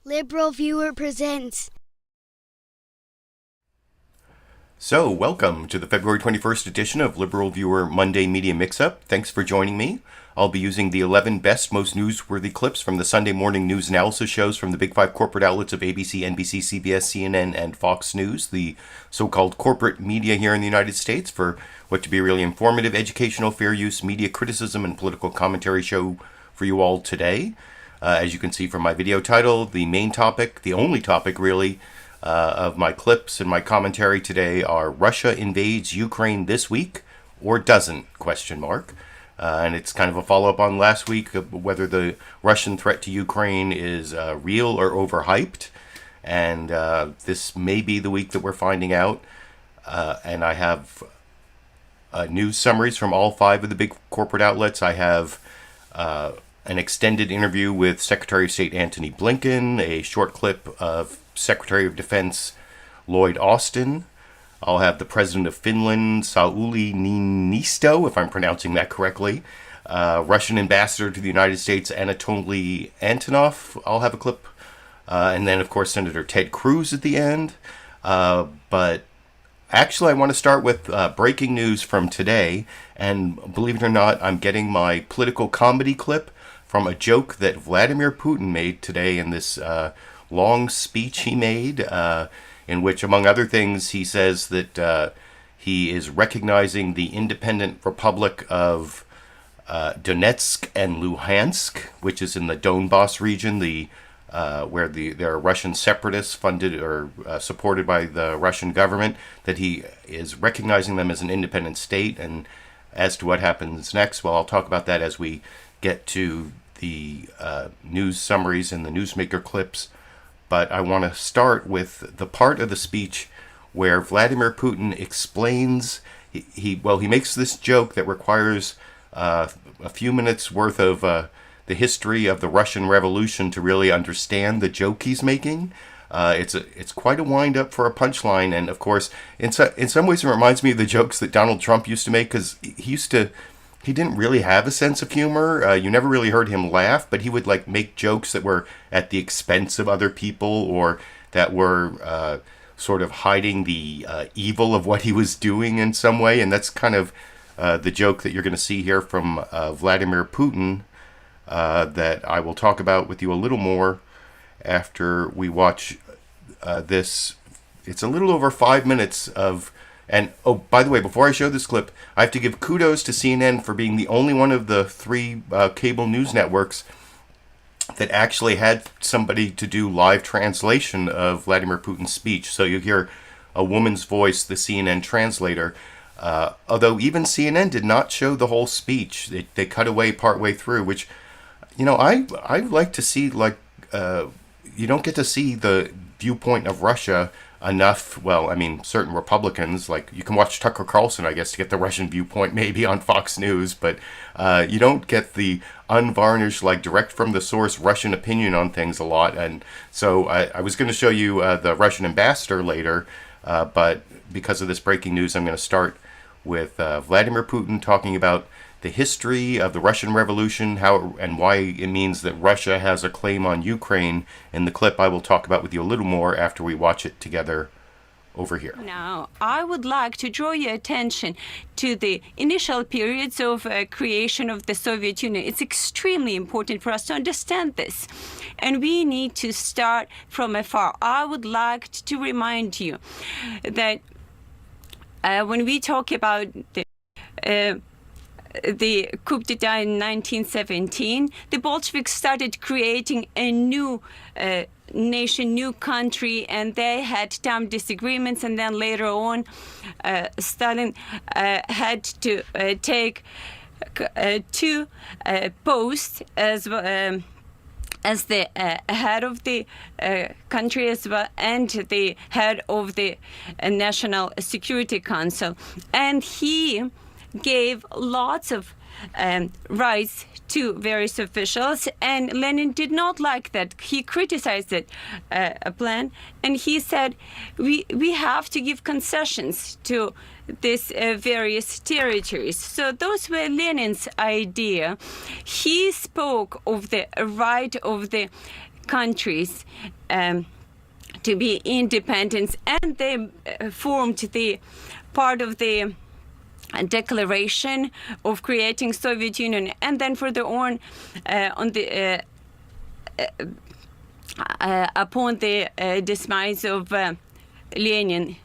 LiberalViewer presents. So, welcome to the February 21st edition of LiberalViewer Monday Media Mixup. Thanks for joining me. I'll be using the 11 best, most newsworthy clips from the Sunday morning news analysis shows from the big five corporate outlets of ABC, NBC, CBS, CNN, and Fox News, the so-called corporate media here in the United States, for what to be a really informative, educational, fair use, media criticism, and political commentary show for you all today. As you can see from my video title, the main topic, the only topic really, of my clips and my commentary today are Russia invades Ukraine this week or doesn't, ? And it's kind of a follow-up on last week of whether the Russian threat to Ukraine is real or overhyped. And this may be the week that we're finding out. And I have news summaries from all five of the big corporate outlets. I have an extended interview with Secretary of State Antony Blinken, a short clip of Secretary of Defense Lloyd Austin. I'll have the President of Finland, Sauli Niinisto, if I'm pronouncing that correctly. Russian Ambassador to the United States, Anatoly Antonov. I'll have a clip. And then, of course, Senator Ted Cruz at the end. But actually, I want to start with breaking news from today. And believe it or not, I'm getting my political comedy clip from a joke that Vladimir Putin made today in this long speech he made, in which, among other things, he says that he is recognizing the independent Republic of Donetsk and Luhansk, which is in the Donbass region, where there are Russian separatists funded or supported by the Russian government, that he is recognizing them as an independent state. And as to what happens next, well, I'll talk about that as we get to the news summaries and the newsmaker clips. But I want to start with the part of the speech where Vladimir Putin explains, he makes this joke that requires a few minutes worth of the history of the Russian Revolution to really understand the joke he's making. It's quite a wind-up for a punchline, and of course, in some ways it reminds me of the jokes that Donald Trump used to make, because he didn't really have a sense of humor. You never really heard him laugh, but he would make jokes that were at the expense of other people, or that were sort of hiding the evil of what he was doing in some way. And that's kind of the joke that you're going to see here from Vladimir Putin, that I will talk about with you a little more after we watch this. It's a little over 5 minutes of... And, oh, by the way, before I show this clip, I have to give kudos to CNN for being the only one of the three cable news networks that actually had somebody to do live translation of Vladimir Putin's speech. So you hear a woman's voice, the CNN translator. Although even CNN did not show the whole speech. They cut away partway through, which, I like to see, you don't get to see the viewpoint of Russia enough. Well, I mean, certain Republicans, you can watch Tucker Carlson, I guess, to get the Russian viewpoint maybe on Fox News, but you don't get the unvarnished, direct from the source Russian opinion on things a lot. And so I was going to show you the Russian ambassador later, but because of this breaking news, I'm going to start with Vladimir Putin talking about the history of the Russian Revolution, how and why it means that Russia has a claim on Ukraine. In the clip, I will talk about with you a little more after we watch it together over here. Now, I would like to draw your attention to the initial periods of creation of the Soviet Union. It's extremely important for us to understand this, and we need to start from afar. I would like to remind you that when we talk about the coup d'etat in 1917, the Bolsheviks started creating a new nation, new country, and they had term disagreements. And then later on, Stalin had to take two posts as the head of the country as well, and the head of the National Security Council. And he gave lots of rights to various officials, and Lenin did not like that. He criticized it, a plan, and he said, we have to give concessions to these various territories. So those were Lenin's idea. He spoke of the right of the countries to be independent, and they formed the part of the declaration of creating Soviet Union, and then further on the upon the demise of Lenin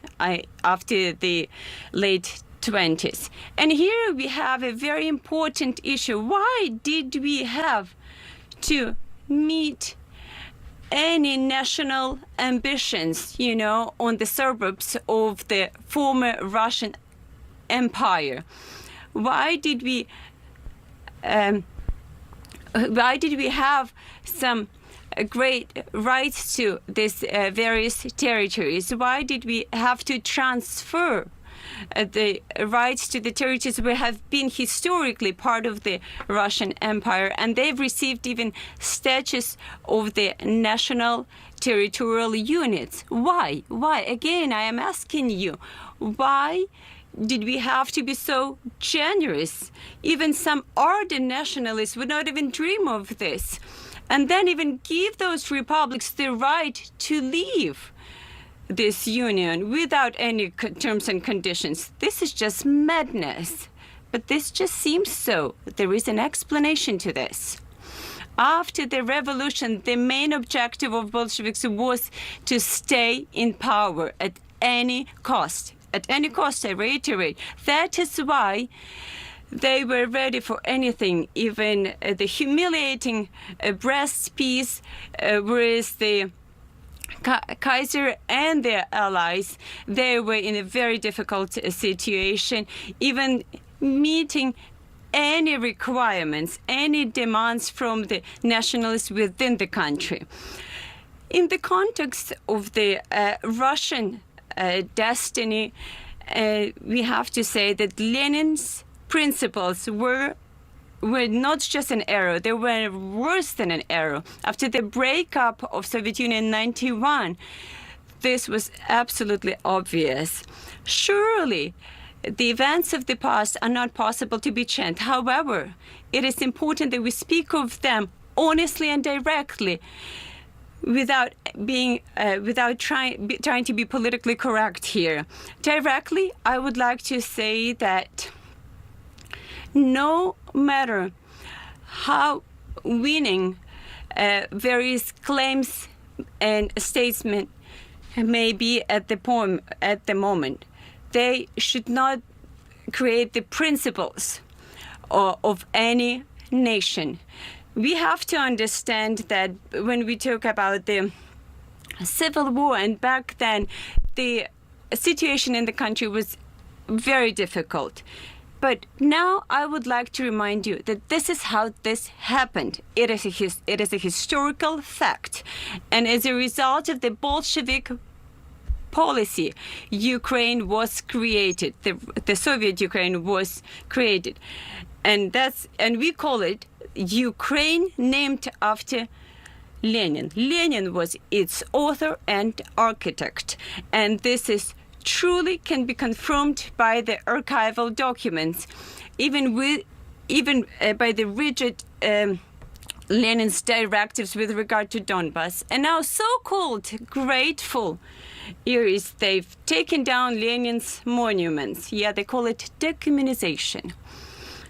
after the late 20s. And here we have a very important issue. Why did we have to meet any national ambitions, on the suburbs of the former Russian Empire? Why did we have some great rights to these various territories? Why did we have to transfer the rights to the territories which have been historically part of the Russian Empire, and they've received even status of the national territorial units? Why? Why? Again, I am asking you, why did we have to be so generous? Even some ardent nationalists would not even dream of this. And then even give those republics the right to leave this union without any terms and conditions. This is just madness. But this just seems so. There is an explanation to this. After the revolution, the main objective of Bolsheviks was to stay in power at any cost. At any cost, I reiterate. That is why they were ready for anything, even the humiliating Brest peace, whereas the Kaiser and their allies, they were in a very difficult situation, even meeting any requirements, any demands from the nationalists within the country. In the context of the Russian destiny, we have to say that Lenin's principles were not just an error, they were worse than an error. After the breakup of Soviet Union in 1991, this was absolutely obvious. Surely, the events of the past are not possible to be changed. However, it is important that we speak of them honestly and directly, without trying to be politically correct here. Directly, I would like to say that no matter how winning various claims and statements may be at the moment, they should not create the principles of any nation. We have to understand that when we talk about the civil war, and back then the situation in the country was very difficult. But now I would like to remind you that this is how this happened. It is a historical fact. And as a result of the Bolshevik policy, Ukraine was created. The Soviet Ukraine was created. And we call it Ukraine named after Lenin. Lenin was its author and architect. And this is truly can be confirmed by the archival documents, even by the rigid Lenin's directives with regard to Donbass. And now so-called grateful areas, they've taken down Lenin's monuments. Yeah, they call it decommunization.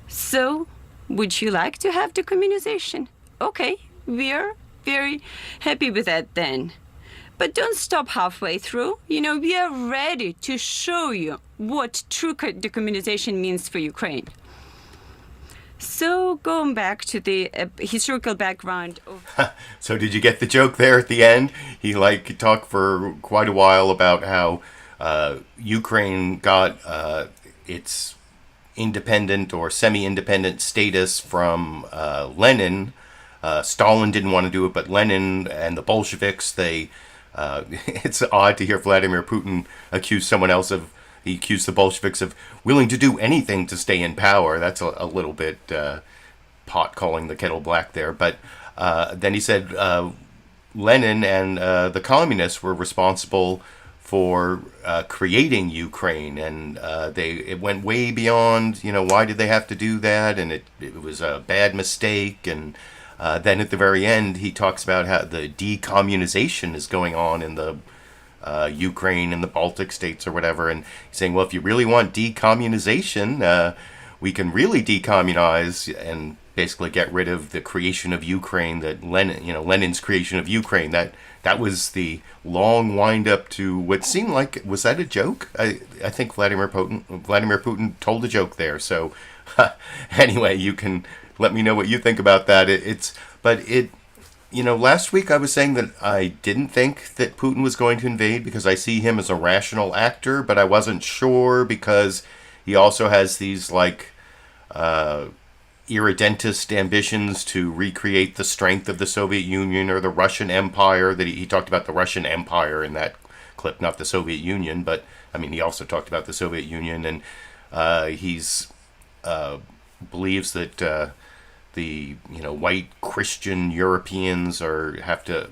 So, would you like to have decommunization? Okay, we are very happy with that then. But don't stop halfway through. We are ready to show you what true decommunization means for Ukraine. So going back to the historical background of... So did you get the joke there at the end? He talked for quite a while about how Ukraine got its independent or semi-independent status from Lenin. Stalin didn't want to do it, but Lenin and the Bolsheviks, it's odd to hear Vladimir Putin accuse he accused the Bolsheviks of willing to do anything to stay in power. That's a little bit pot calling the kettle black there. But then he said Lenin and the communists were responsible for creating Ukraine, and it went way beyond, why did they have to do that? And it was a bad mistake, and then at the very end, he talks about how the decommunization is going on in the Ukraine and the Baltic states or whatever, and he's saying, well, if you really want decommunization, we can really decommunize and basically get rid of the creation of Ukraine, that Lenin's creation of Ukraine. That was the long wind up to what seemed like, was that a joke? I think Vladimir Putin told a joke there. So anyway, you can let me know what you think about that. Last week I was saying that I didn't think that Putin was going to invade because I see him as a rational actor, but I wasn't sure because he also has these irredentist ambitions to recreate the strength of the Soviet Union or the Russian Empire. That he talked about the Russian Empire in that clip, not the Soviet Union, but he also talked about the Soviet Union, and he's believes that the white Christian Europeans the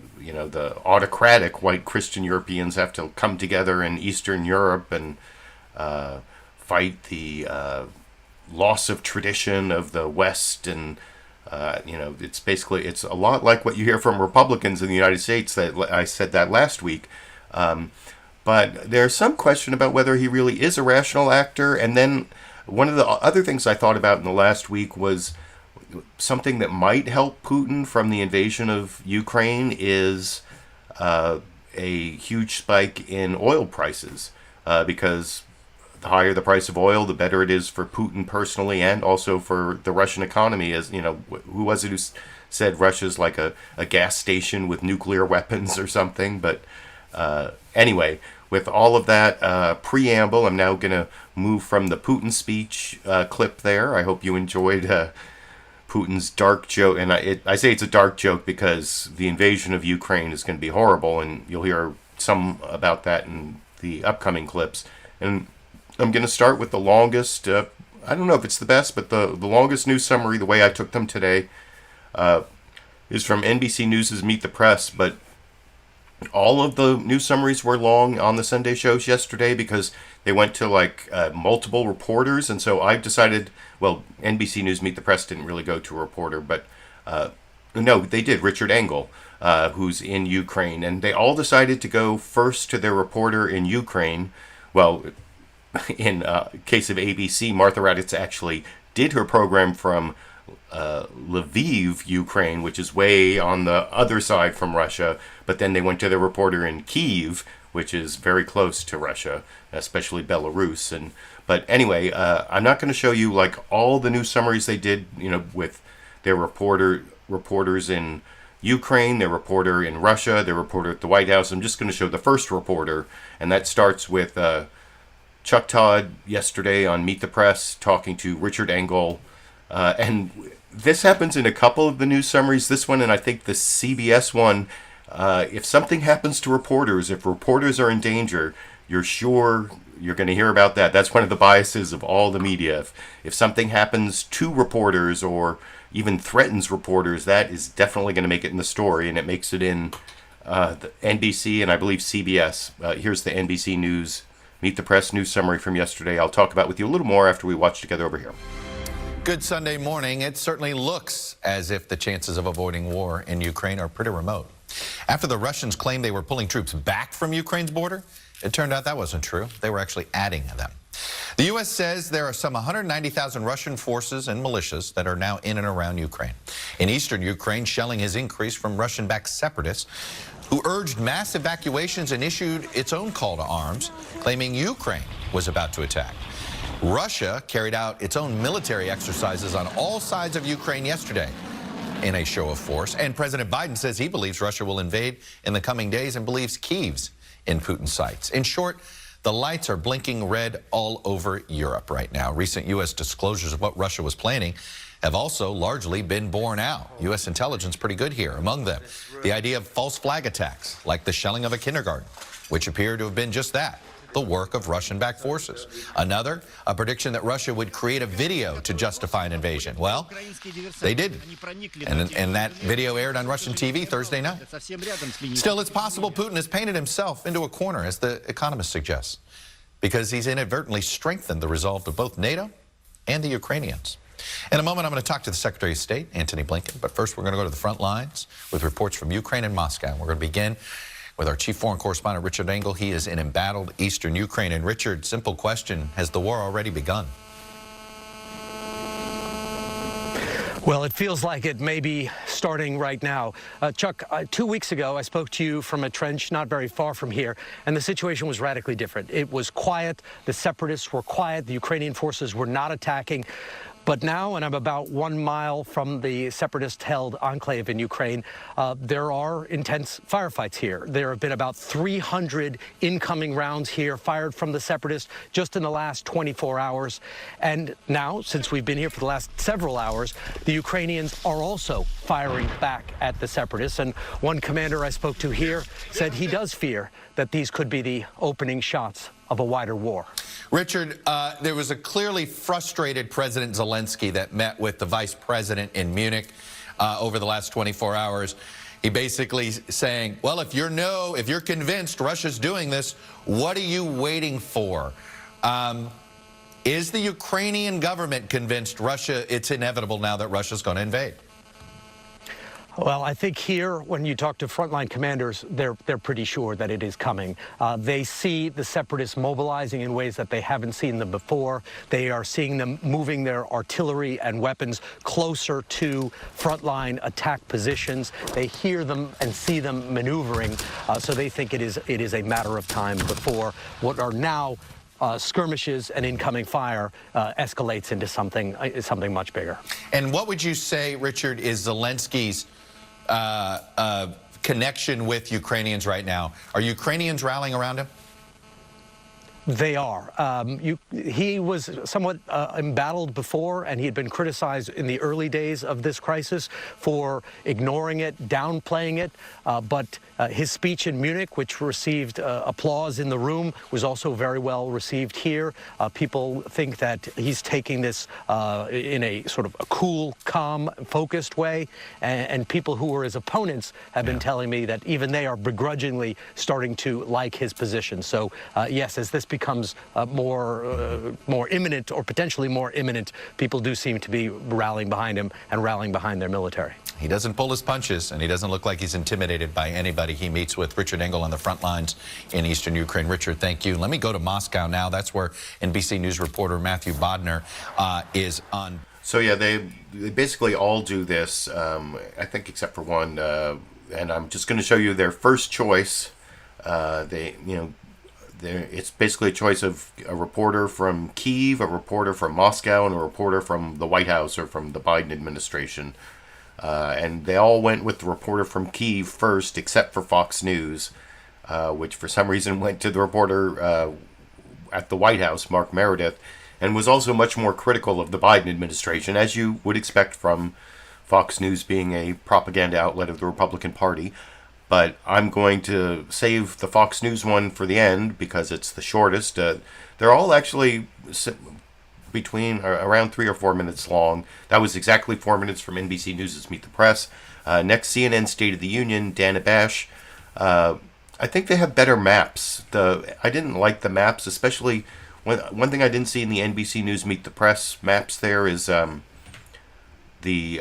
autocratic white Christian Europeans have to come together in Eastern Europe and fight the loss of tradition of the West, and it's a lot like what you hear from Republicans in the United States. That I said that last week, but there's some question about whether he really is a rational actor. And then one of the other things I thought about in the last week was something that might help Putin from the invasion of Ukraine is a huge spike in oil prices, because the higher the price of oil, the better it is for Putin personally and also for the Russian economy. As who was it who said Russia's like a gas station with nuclear weapons or something? But anyway, with all of that preamble, I'm now going to move from the Putin speech clip there. I hope you enjoyed Putin's dark joke. And I say it's a dark joke because the invasion of Ukraine is going to be horrible, and you'll hear some about that in the upcoming clips. And I'm going to start with the longest, I don't know if it's the best, but the longest news summary, the way I took them today, is from NBC News' Meet the Press. But all of the news summaries were long on the Sunday shows yesterday because they went to multiple reporters. And so I decided, well, NBC News Meet the Press didn't really go to a reporter, but no, they did, Richard Engel, who's in Ukraine. And they all decided to go first to their reporter in Ukraine. Well, in case of ABC, Martha Raddatz actually did her program from Lviv, Ukraine, which is way on the other side from Russia. But then they went to their reporter in Kyiv, which is very close to Russia, especially Belarus. But anyway, I'm not going to show you all the news summaries they did, with their reporters in Ukraine, their reporter in Russia, their reporter at the White House. I'm just going to show the first reporter, and that starts with Chuck Todd yesterday on Meet the Press talking to Richard Engel. And this happens in a couple of the news summaries, this one and I think the CBS one. If something happens to reporters, if reporters are in danger, you're sure you're going to hear about that. That's one of the biases of all the media. If something happens to reporters or even threatens reporters, that is definitely going to make it in the story, and it makes it in the NBC and I believe CBS. Here's the NBC News Meet the Press news summary from yesterday. I'll talk about with you a little more after we watch together over here. Good Sunday morning. It certainly looks as if the chances of avoiding war in Ukraine are pretty remote. After the Russians claimed they were pulling troops back from Ukraine's border, it turned out that wasn't true. They were actually adding them. The U.S. says there are some 190,000 Russian forces and militias that are now in and around Ukraine. In eastern Ukraine, shelling has increased from Russian-backed separatists who urged mass evacuations and issued its own call to arms, claiming Ukraine was about to attack. Russia carried out its own military exercises on all sides of Ukraine yesterday in a show of force. And President Biden says he believes Russia will invade in the coming days and believes Kyiv's in Putin's sights. In short, the lights are blinking red all over Europe right now. Recent U.S. disclosures of what Russia was planning have also largely been borne out. U.S. intelligence pretty good here. Among them, the idea of false flag attacks, like the shelling of a kindergarten, which appear to have been just that, the work of Russian-backed forces. Another, a prediction that Russia would create a video to justify an invasion. Well, they didn't. And that video aired on Russian TV Thursday night. Still, it's possible Putin has painted himself into a corner, as The Economist suggests, because he's inadvertently strengthened the resolve of both NATO and the Ukrainians. In a moment, I'm going to talk to the Secretary of State, Antony Blinken. But first, we're going to go to the front lines with reports from Ukraine and Moscow. We're going to begin with our chief foreign correspondent, Richard Engel. He is in embattled eastern Ukraine. And Richard, simple question, has the war already begun? Well, it feels like it may be starting right now. Chuck, 2 weeks ago, I spoke to you from a trench not very far from here, and the situation was radically different. It was quiet. The separatists were quiet. The Ukrainian forces were not attacking. But now, and I'm about 1 mile from the separatist-held enclave in Ukraine, there are intense firefights here. There have been about 300 incoming rounds here fired from the separatists just in the last 24 hours. And now, since we've been here for the last several hours, the Ukrainians are also firing back at the separatists. And one commander I spoke to here said he does fear that these could be the opening shots of a wider war. Richard, there was a clearly frustrated President Zelenskyy that met with the vice president in Munich over the last 24 hours. He basically saying, well, if you're convinced Russia's doing this, what are you waiting for? Is the Ukrainian government convinced it's inevitable now that Russia's going to invade? Well, I think here, when you talk to frontline commanders, they're pretty sure that it is coming. They see the separatists mobilizing in ways that they haven't seen them before. They are seeing them moving their artillery and weapons closer to frontline attack positions. They hear them and see them maneuvering, so they think it is a matter of time before what are now skirmishes and incoming fire escalates into something much bigger. And what would you say, Richard, is Zelensky's connection with Ukrainians right now? Are Ukrainians rallying around him? They are. He was somewhat embattled before, and he had been criticized in the early days of this crisis for ignoring it, downplaying it. But his speech in Munich, which received applause in the room, was also very well received here. People think that he's taking this in a sort of a cool, calm, focused way. And people who were his opponents have been telling me that even they are begrudgingly starting to like his position. So, yes, as this becomes more imminent, or potentially more imminent, people do seem to be rallying behind him and rallying behind their military. He doesn't pull his punches, and he doesn't look like he's intimidated by anybody he meets with. Richard Engel on the front lines in eastern Ukraine. Richard, thank you. Let me go to Moscow now. That's where NBC News reporter Matthew Bodner is on. So yeah, they basically all do this, I think, except for one. And I'm just going to show you their first choice. It's basically a choice of a reporter from Kyiv, a reporter from Moscow, and a reporter from the White House or from the Biden administration. And they all went with the reporter from Kyiv first, except for Fox News, which for some reason went to the reporter at the White House, Mark Meredith, and was also much more critical of the Biden administration, as you would expect from Fox News being a propaganda outlet of the Republican Party. But I'm going to save the Fox News one for the end because it's the shortest. They're all actually between around 3 or 4 minutes long. That was exactly 4 minutes from NBC News' Meet the Press. Next, CNN State of the Union, Dana Bash. I think they have better maps. I didn't like the maps, especially one thing I didn't see in the NBC News Meet the Press maps there is the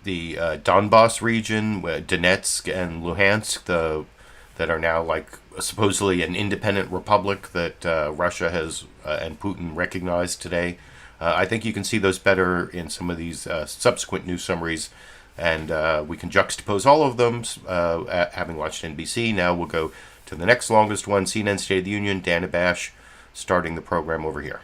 Donbass region, Donetsk and Luhansk, that are now like supposedly an independent republic that Russia has and Putin recognized today. I think you can see those better in some of these subsequent news summaries, and we can juxtapose all of them. Having watched NBC, now we'll go to the next longest one, CNN State of the Union, Dana Bash, starting the program over here.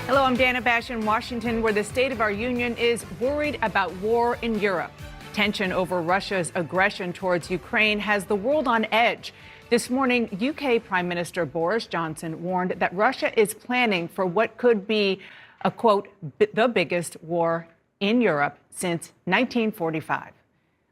Hello, I'm Dana Bash in Washington, where the State of our Union is worried about war in Europe. Tension over Russia's aggression towards Ukraine has the world on edge. This morning, UK Prime Minister Boris Johnson warned that Russia is planning for what could be a, quote, the biggest war in Europe since 1945.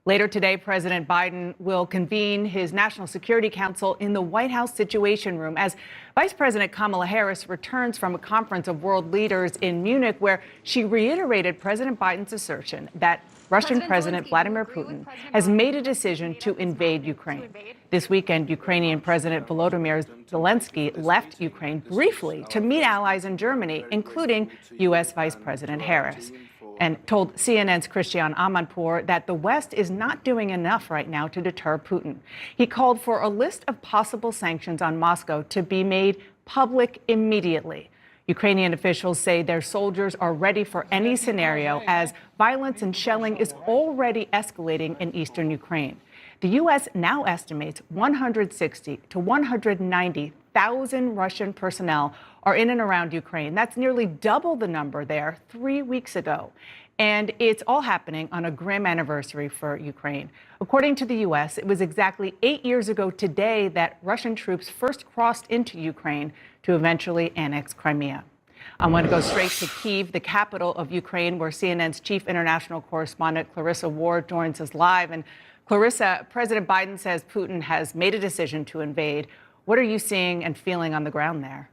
Later today, President Biden will convene his National Security Council in the White House Situation Room as Vice President Kamala Harris returns from a conference of world leaders in Munich, where she reiterated President Biden's assertion that Russian President Vladimir Putin has made a decision to invade Ukraine. This weekend, Ukrainian President Volodymyr Zelenskyy left Ukraine briefly to meet allies in Germany, including U.S. Vice President Harris, and told CNN's Christian Amanpour that the West is not doing enough right now to deter Putin. He called for a list of possible sanctions on Moscow to be made public immediately. Ukrainian officials say their soldiers are ready for any scenario as violence and shelling is already escalating in eastern Ukraine. The U.S. now estimates 160 to 190,000 Russian personnel are in and around Ukraine. That's nearly double the number there 3 weeks ago. And it's all happening on a grim anniversary for Ukraine. According to the U.S., it was exactly 8 years ago today that Russian troops first crossed into Ukraine to eventually annex Crimea. I'm going to go straight to Kyiv, the capital of Ukraine, where CNN's chief international correspondent Clarissa Ward joins us live. And Clarissa, President Biden says Putin has made a decision to invade. What are you seeing and feeling on the ground there?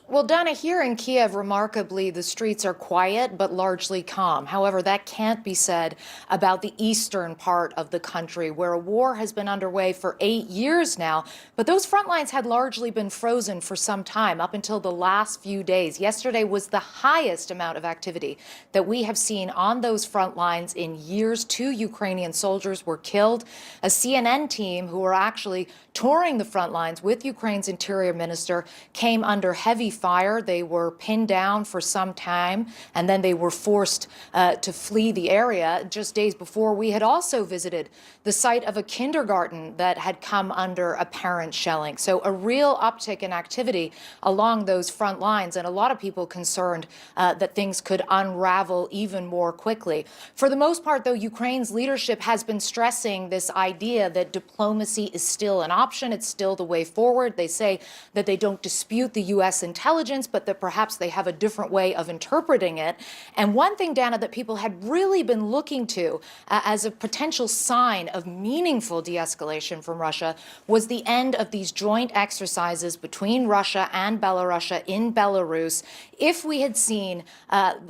Well, Donna, here in Kiev, remarkably, the streets are quiet but largely calm. However, that can't be said about the eastern part of the country, where a war has been underway for 8 years now. But those front lines had largely been frozen for some time, up until the last few days. Yesterday was the highest amount of activity that we have seen on those front lines in years. 2 Ukrainian soldiers were killed. A CNN team who were actually touring the front lines with Ukraine's interior minister came under heavy fire. They were pinned down for some time, and then they were forced to flee the area. Just days before, we had also visited the site of a kindergarten that had come under apparent shelling. So a real uptick in activity along those front lines, and a lot of people concerned that things could unravel even more quickly. For the most part, though, Ukraine's leadership has been stressing this idea that diplomacy is still an option. It's still the way forward. They say that they don't dispute the U.S. intelligence, but that perhaps they have a different way of interpreting it. And one thing, Dana, that people had really been looking to as a potential sign of meaningful de-escalation from Russia was the end of these joint exercises between Russia and Belarus in Belarus. If we had seen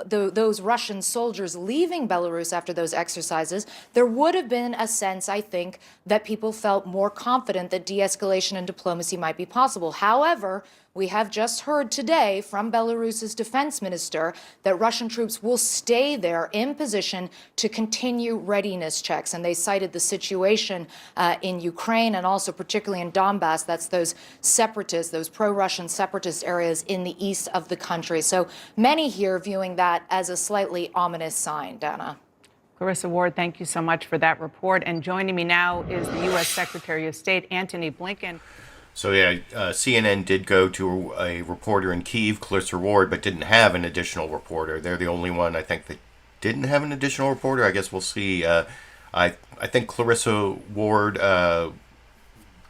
those Russian soldiers leaving Belarus after those exercises, there would have been a sense, I think, that people felt more confident that de-escalation and diplomacy might be possible. However, we have just heard today from Belarus's defense minister that Russian troops will stay there in position to continue readiness checks. And they cited the situation in Ukraine and also particularly in Donbass. That's those separatists, those pro-Russian separatist areas in the east of the country. So many here viewing that as a slightly ominous sign, Dana. Clarissa Ward, thank you so much for that report. And joining me now is the U.S. Secretary of State Antony Blinken. So yeah, CNN did go to a reporter in Kyiv, Clarissa Ward, but didn't have an additional reporter. They're the only one, I think, that didn't have an additional reporter. I guess we'll see. I think Clarissa Ward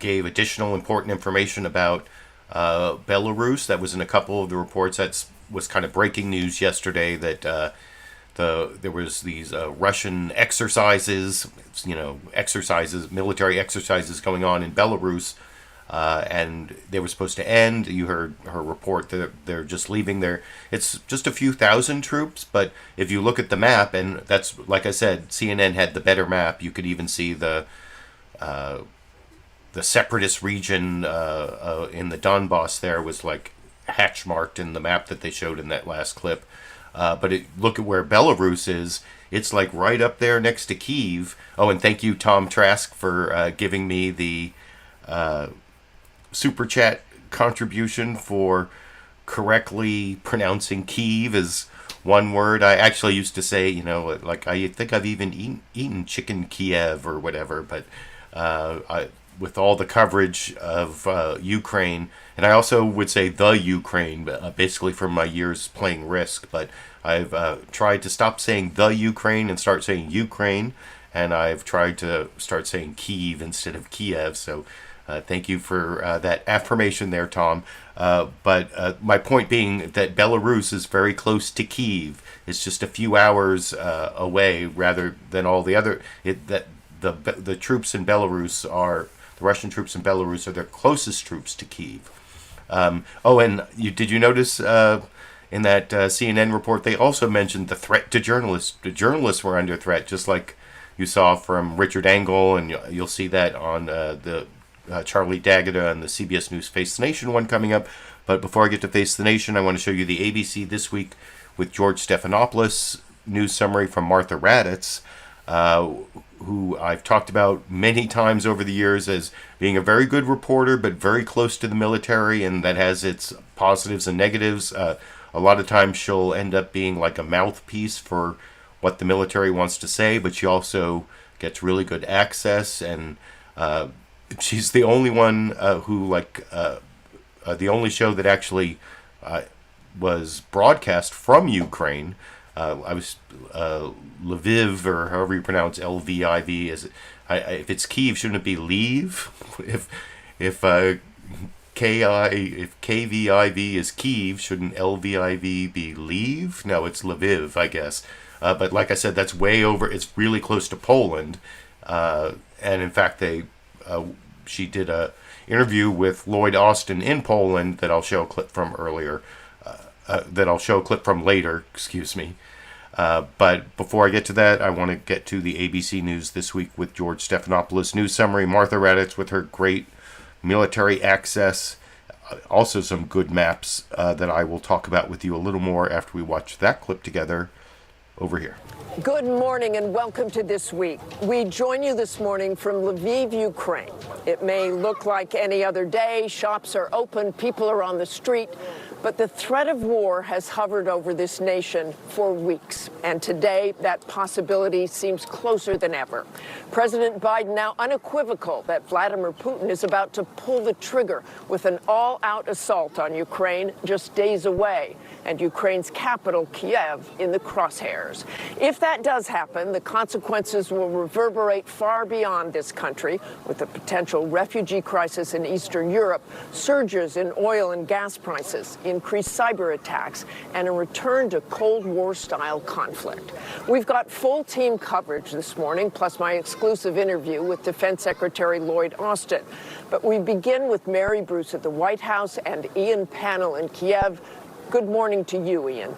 gave additional important information about Belarus. That was in a couple of the reports. That was kind of breaking news yesterday that there was these Russian exercises, military exercises going on in Belarus. And they were supposed to end. You heard her report that they're just leaving there. It's just a few thousand troops, but if you look at the map, and that's, like I said, CNN had the better map. You could even see the separatist region in the Donbass there was like hatch marked in the map that they showed in that last clip. But look at where Belarus is. It's like right up there next to Kyiv. Oh, and thank you, Tom Trask, for giving me the super chat contribution for correctly pronouncing Kyiv as one word. I actually used to say, like I think I've even eaten chicken Kiev or whatever, but with all the coverage of Ukraine, and I also would say the Ukraine, basically from my years playing Risk, but I've tried to stop saying the Ukraine and start saying Ukraine, and I've tried to start saying Kyiv instead of Kiev, so thank you for that affirmation there, Tom. But my point being that Belarus is very close to Kyiv. It's just a few hours away, rather than all the other. The troops in Belarus are the Russian troops in Belarus are their closest troops to Kyiv. And did you notice in that CNN report, they also mentioned the threat to journalists. The journalists were under threat, just like you saw from Richard Engel, and you'll see that on the Charlie D'Agata and the CBS News Face the Nation one coming up. But before I get to Face the Nation, I want to show you the ABC This Week with George Stephanopoulos news summary from Martha Raddatz, who I've talked about many times over the years as being a very good reporter, but very close to the military, and that has its positives and negatives. A lot of times she'll end up being like a mouthpiece for what the military wants to say, but she also gets really good access, and she's the only one the only show that actually was broadcast from Ukraine. I was Lviv, or however you pronounce LVIV. If it's Kyiv, shouldn't it be leave? If KVIV is Kyiv, shouldn't LVIV be leave? No, it's Lviv, I guess. But like I said, that's way over. It's really close to Poland, and in fact, she did a interview with Lloyd Austin in Poland that I'll show a clip from earlier. That I'll show a clip from later. Excuse me. But before I get to that, I want to get to the ABC News This Week with George Stephanopoulos news summary. Martha Raddatz with her great military access. Also some good maps that I will talk about with you a little more after we watch that clip together over here. Good morning and welcome to This Week. We join you this morning from Lviv, Ukraine. It may look like any other day. Shops are open, people are on the street. But the threat of war has hovered over this nation for weeks. And today, that possibility seems closer than ever. President Biden now unequivocal that Vladimir Putin is about to pull the trigger with an all-out assault on Ukraine just days away, and Ukraine's capital, Kiev, in the crosshairs. If that does happen, the consequences will reverberate far beyond this country, with a potential refugee crisis in Eastern Europe, surges in oil and gas prices, increased cyber attacks, and a return to Cold War-style conflict. We've got full team coverage this morning, plus my exclusive interview with Defense Secretary Lloyd Austin. But we begin with Mary Bruce at the White House and Ian Pannell in Kiev. Good morning to you, Ian.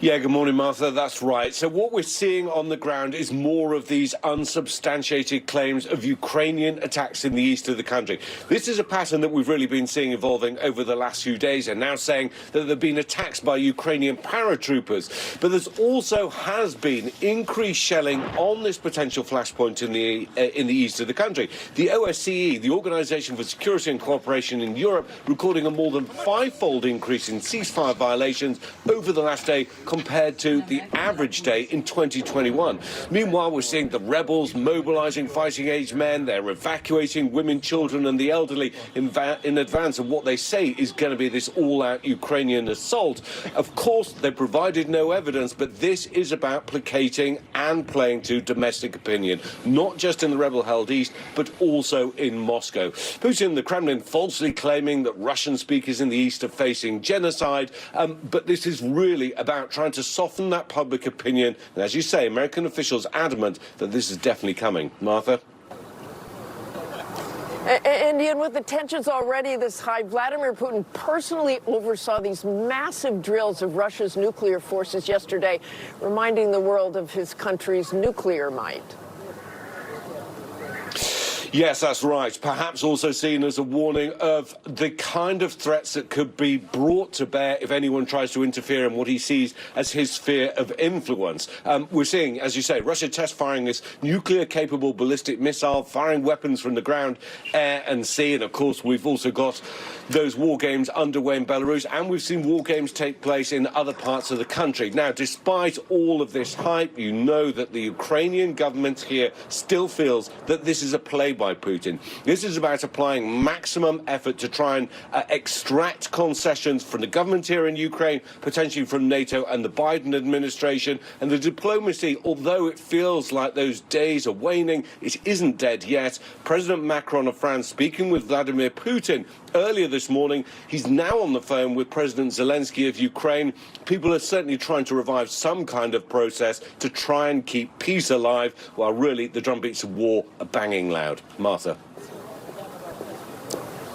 Yeah, good morning, Martha. That's right. So what we're seeing on the ground is more of these unsubstantiated claims of Ukrainian attacks in the east of the country. This is a pattern that we've really been seeing evolving over the last few days, and now saying that there have been attacks by Ukrainian paratroopers. But there's also has been increased shelling on this potential flashpoint in the east of the country. The OSCE, the Organisation for Security and Cooperation in Europe, recording a more than five-fold increase in ceasefire violations over the last day compared to the average day in 2021. Meanwhile, we're seeing the rebels mobilizing fighting-age men. They're evacuating women, children and the elderly in advance of what they say is going to be this all-out Ukrainian assault. Of course, they provided no evidence, but this is about placating and playing to domestic opinion, not just in the rebel-held east, but also in Moscow. Putin, the Kremlin, falsely claiming that Russian speakers in the east are facing genocide, but this is really about trying to soften that public opinion. And as you say, American officials adamant that this is definitely coming. Martha? And Ian, with the tensions already this high, Vladimir Putin personally oversaw these massive drills of Russia's nuclear forces yesterday, reminding the world of his country's nuclear might. Yes, that's right. Perhaps also seen as a warning of the kind of threats that could be brought to bear if anyone tries to interfere in what he sees as his sphere of influence. We're seeing, as you say, Russia test firing this nuclear-capable ballistic missile, firing weapons from the ground, air and sea. And, of course, we've also got those war games underway in Belarus, and we've seen war games take place in other parts of the country. Now, despite all of this hype, you know that the Ukrainian government here still feels that this is a play by Putin. This is about applying maximum effort to try and extract concessions from the government here in Ukraine, potentially from NATO and the Biden administration. And the diplomacy, although it feels like those days are waning, it isn't dead yet. President Macron of France speaking with Vladimir Putin earlier this morning. He's now on the phone with President Zelenskyy of Ukraine. People are certainly trying to revive some kind of process to try and keep peace alive, while really the drumbeats of war are banging loud. Martha.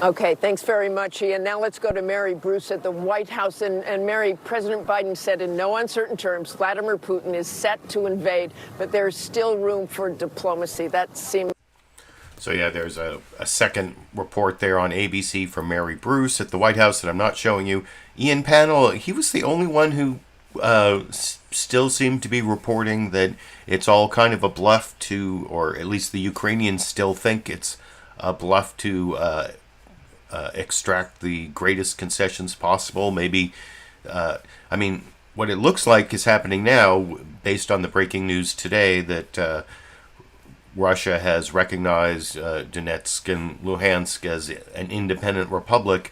Okay, thanks very much, Ian. Now let's go to Mary Bruce at the White House. And Mary, President Biden said in no uncertain terms, Vladimir Putin is set to invade, but there's still room for diplomacy. That seems... So yeah, there's a second report there on ABC from Mary Bruce at the White House that I'm not showing you. Ian Pannell, he was the only one who still seemed to be reporting that it's all kind of a bluff to, or at least the Ukrainians still think it's a bluff to extract the greatest concessions possible. Maybe, I mean, what it looks like is happening now, based on the breaking news today, that Russia has recognized Donetsk and Luhansk as an independent republic.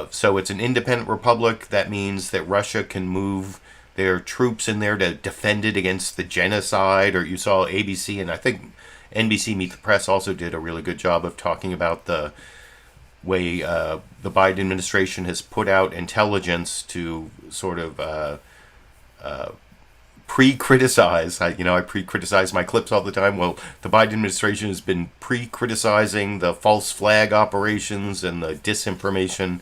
So it's an independent republic. That means that Russia can move their troops in there to defend it against the genocide. Or you saw ABC and I think NBC Meet the Press also did a really good job of talking about the way the Biden administration has put out intelligence to sort of pre-criticize. I pre-criticize my clips all the time. Well, the Biden administration has been pre-criticizing the false flag operations and the disinformation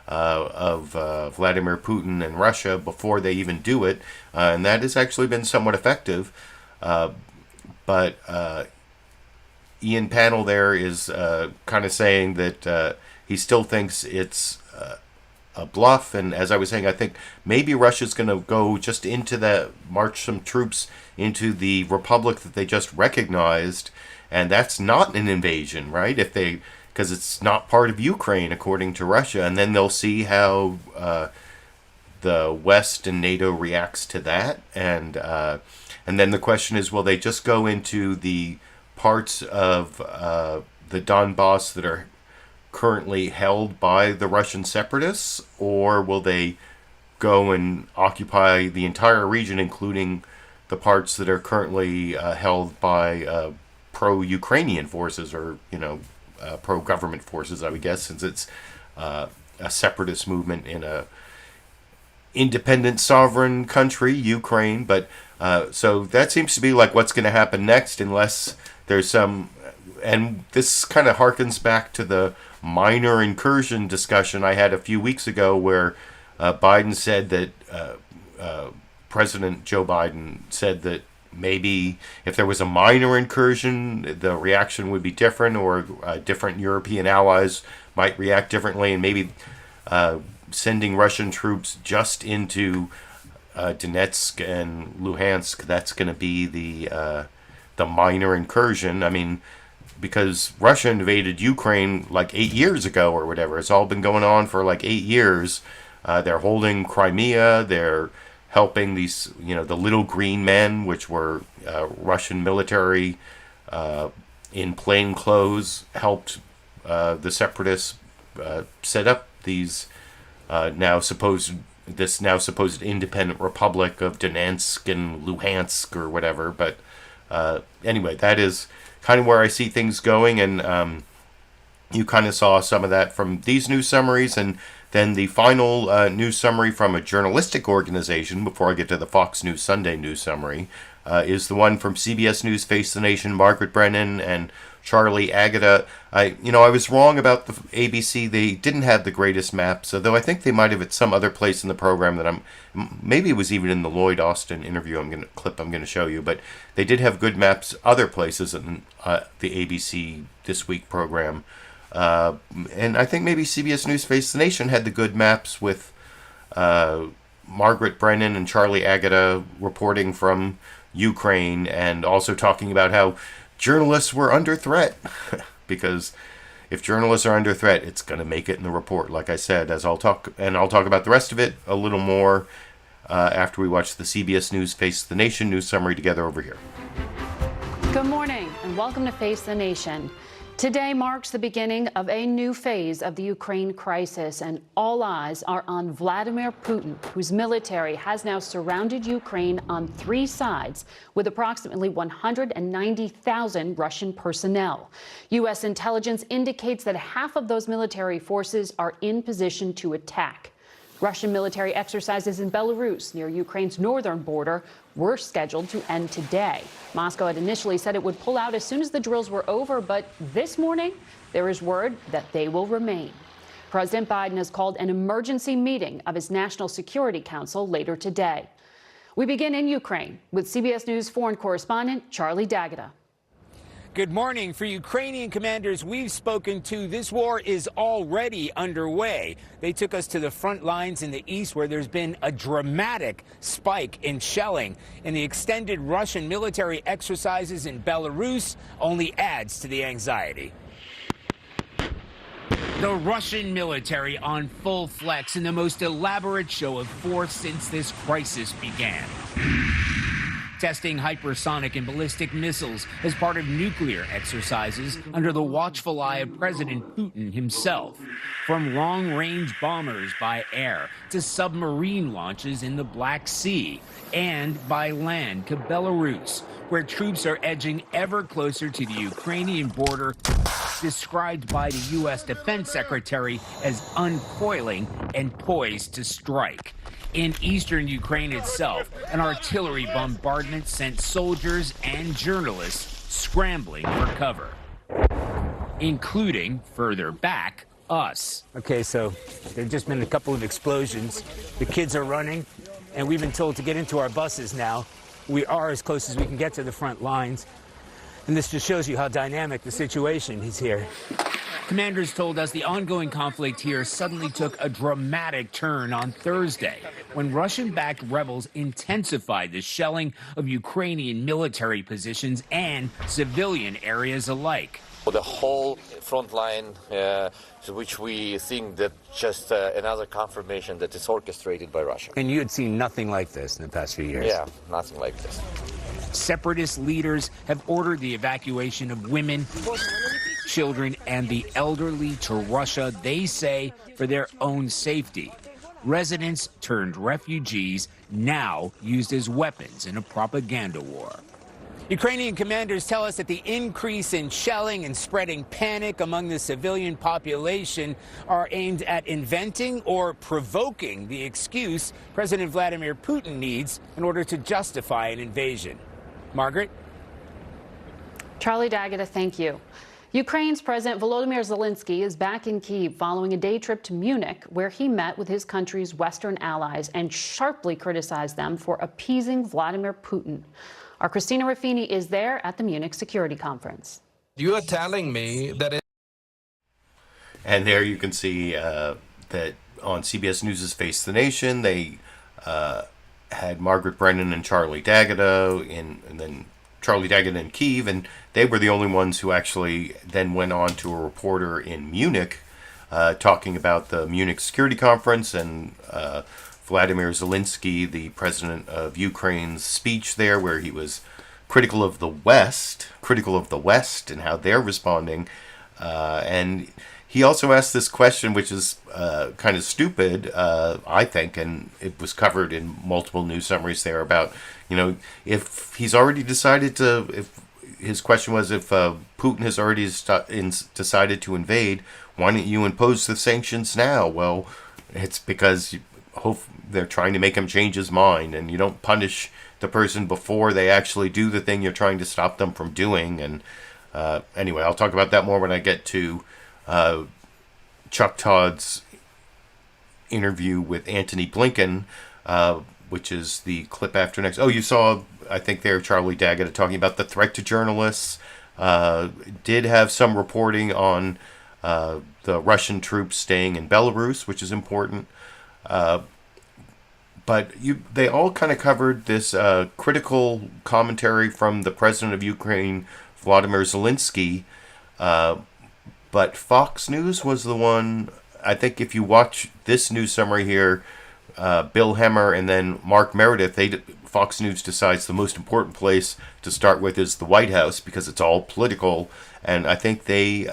of Vladimir Putin and Russia before they even do it. And that has actually been somewhat effective. But Ian Pannell there is kind of saying that he still thinks it's a bluff, and as I was saying, I think maybe Russia's going to go just into that, march some troops into the republic that they just recognized, and that's not an invasion, right? Because it's not part of Ukraine according to Russia, and then they'll see how the West and NATO reacts to that, and then the question is, will they just go into the parts of the Donbass that are currently held by the Russian separatists, or will they go and occupy the entire region, including the parts that are currently held by pro-Ukrainian forces, or pro-government forces, I would guess, since it's a separatist movement in a independent sovereign country, Ukraine. But so that seems to be like what's going to happen next, unless there's some, and this kind of harkens back to the minor incursion discussion I had a few weeks ago, where Biden said that President Joe Biden said that maybe if there was a minor incursion, the reaction would be different, or different European allies might react differently, and maybe sending Russian troops just into Donetsk and Luhansk, that's going to be the minor incursion. I mean, because Russia invaded Ukraine like 8 years ago or whatever. It's all been going on for like 8 years. They're holding Crimea. They're helping these, the little green men, which were Russian military in plain clothes, helped the separatists set up these now supposed independent republic of Donetsk and Luhansk or whatever. But anyway, that is kind of where I see things going, and you kind of saw some of that from these news summaries, and then the final news summary from a journalistic organization, before I get to the Fox News Sunday news summary, is the one from CBS News, Face the Nation, Margaret Brennan, and Charlie Agata. I was wrong about the ABC. They didn't have the greatest maps, although I think they might have at some other place in the program that maybe it was even in the Lloyd Austin interview I'm going to show you, but they did have good maps other places in the ABC This Week program. And I think maybe CBS News Face the Nation had the good maps with Margaret Brennan and Charlie Agata reporting from Ukraine, and also talking about how journalists were under threat, because if journalists are under threat, it's going to make it in the report, like I said, I'll talk about the rest of it a little more after we watch the CBS News Face the Nation news summary together over here. Good morning and welcome to Face the Nation. Today marks the beginning of a new phase of the Ukraine crisis, and all eyes are on Vladimir Putin, whose military has now surrounded Ukraine on 3 sides with approximately 190,000 Russian personnel. U.S. intelligence indicates that half of those military forces are in position to attack. Russian military exercises in Belarus near Ukraine's northern border were scheduled to end today. Moscow had initially said it would pull out as soon as the drills were over, but this morning there is word that they will remain. President Biden has called an emergency meeting of his National Security Council later today. We begin in Ukraine with CBS News foreign correspondent Charlie D'Agata. Good morning. For Ukrainian commanders we've spoken to, this war is already underway. They took us to the front lines in the east where there's been a dramatic spike in shelling. And the extended Russian military exercises in Belarus only adds to the anxiety. The Russian military on full flex in the most elaborate show of force since this crisis began. Testing hypersonic and ballistic missiles as part of nuclear exercises under the watchful eye of President Putin himself. From long-range bombers by air to submarine launches in the Black Sea and by land to Belarus, where troops are edging ever closer to the Ukrainian border, described by the U.S. Defense Secretary as uncoiling and poised to strike. In eastern Ukraine itself, an artillery bombardment sent soldiers and journalists scrambling for cover, including, further back, us. Okay, so there have just been a couple of explosions. The kids are running, and we've been told to get into our buses now. We are as close as we can get to the front lines. And this just shows you how dynamic the situation is here. Commanders told us the ongoing conflict here suddenly took a dramatic turn on Thursday when Russian-backed rebels intensified the shelling of Ukrainian military positions and civilian areas alike. The whole front line, which we think that just another confirmation that it's orchestrated by Russia. And you had seen nothing like this in the past few years? Yeah, nothing like this. Separatist leaders have ordered the evacuation of women, children, and the elderly to Russia, they say, for their own safety. Residents turned refugees now used as weapons in a propaganda war. Ukrainian commanders tell us that the increase in shelling and spreading panic among the civilian population are aimed at inventing or provoking the excuse President Vladimir Putin needs in order to justify an invasion. Margaret? Charlie D'Agata, thank you. Ukraine's President Volodymyr Zelenskyy is back in Kyiv following a day trip to Munich, where he met with his country's Western allies and sharply criticized them for appeasing Vladimir Putin. Our Christina Ruffini is there at the Munich Security Conference. You are telling me that it... And there you can see that on CBS News' Face the Nation, they had Margaret Brennan and Charlie D'Agata, and then Charlie D'Agata in Kyiv, and they were the only ones who actually then went on to a reporter in Munich talking about the Munich Security Conference and Vladimir Zelenskyy, the president of Ukraine's speech there, where he was critical of the West and how they're responding. And he also asked this question, which is kind of stupid, I think, and it was covered in multiple news summaries there about, if he's already decided to, if his question was, if Putin has already decided to invade, why don't you impose the sanctions now? Well, it's because they're trying to make him change his mind, and you don't punish the person before they actually do the thing you're trying to stop them from doing. And anyway, I'll talk about that more when I get to Chuck Todd's interview with Antony Blinken, which is the clip after next. Oh, you saw, I think there, Charlie D'Agata talking about the threat to journalists. Did have some reporting on the Russian troops staying in Belarus, which is important. But they all kind of covered this critical commentary from the president of Ukraine, Volodymyr Zelenskyy. But Fox News was the one, I think if you watch this news summary here, Bill Hemmer and then Mark Meredith, Fox News decides the most important place to start with is the White House because it's all political. And I think they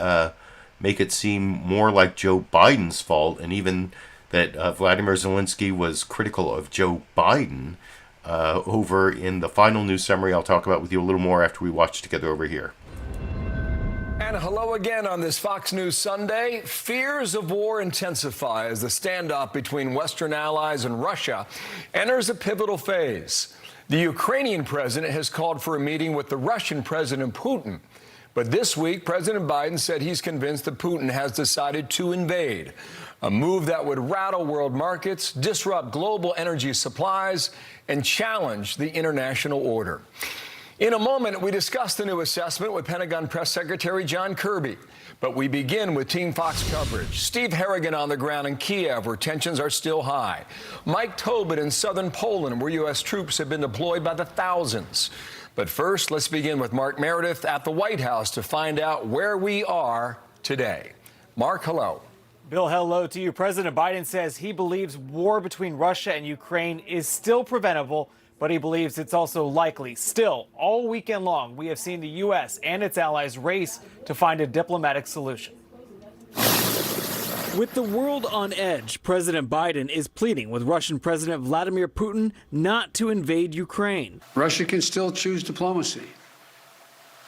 make it seem more like Joe Biden's fault, and even that Vladimir Zelenskyy was critical of Joe Biden over in the final news summary I'll talk about with you a little more after we watch together over here. And hello again on this Fox News Sunday. Fears of war intensify as the standoff between Western allies and Russia enters a pivotal phase. The Ukrainian president has called for a meeting with the Russian President Putin. But this week, President Biden said he's convinced that Putin has decided to invade, a move that would rattle world markets, disrupt global energy supplies, and challenge the international order. In a moment, we discuss the new assessment with Pentagon Press Secretary John Kirby. But we begin with Team Fox coverage. Steve Harrigan on the ground in Kiev, where tensions are still high. Mike Tobin in southern Poland, where U.S. troops have been deployed by the thousands. But first, let's begin with Mark Meredith at the White House to find out where we are today. Mark, hello. Bill, hello to you. President Biden says he believes war between Russia and Ukraine is still preventable, but he believes it's also likely. Still, all weekend long, we have seen the U.S. and its allies race to find a diplomatic solution. With the world on edge, President Biden is pleading with Russian President Vladimir Putin not to invade Ukraine. Russia can still choose diplomacy.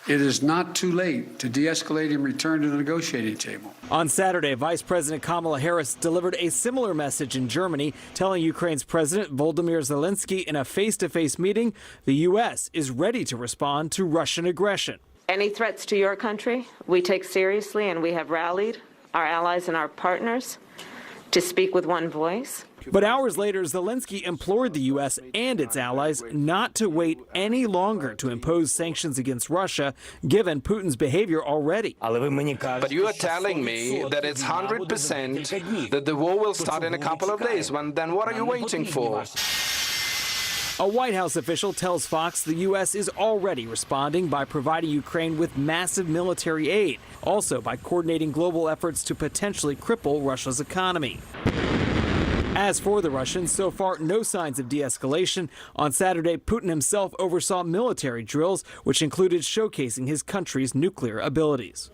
It is not too late to de-escalate and return to the negotiating table. On Saturday, Vice President Kamala Harris delivered a similar message in Germany, telling Ukraine's President Volodymyr Zelenskyy in a face-to-face meeting the U.S. is ready to respond to Russian aggression. Any threats to your country, we take seriously, and we have rallied our allies and our partners to speak with one voice. But hours later, Zelenskyy implored the U.S. and its allies not to wait any longer to impose sanctions against Russia, given Putin's behavior already. But you are telling me that it's 100% that the war will start in a couple of days. Then what are you waiting for? A White House official tells Fox the U.S. is already responding by providing Ukraine with massive military aid, also by coordinating global efforts to potentially cripple Russia's economy. As for the Russians, so far no signs of de-escalation. On Saturday, Putin himself oversaw military drills, which included showcasing his country's nuclear abilities.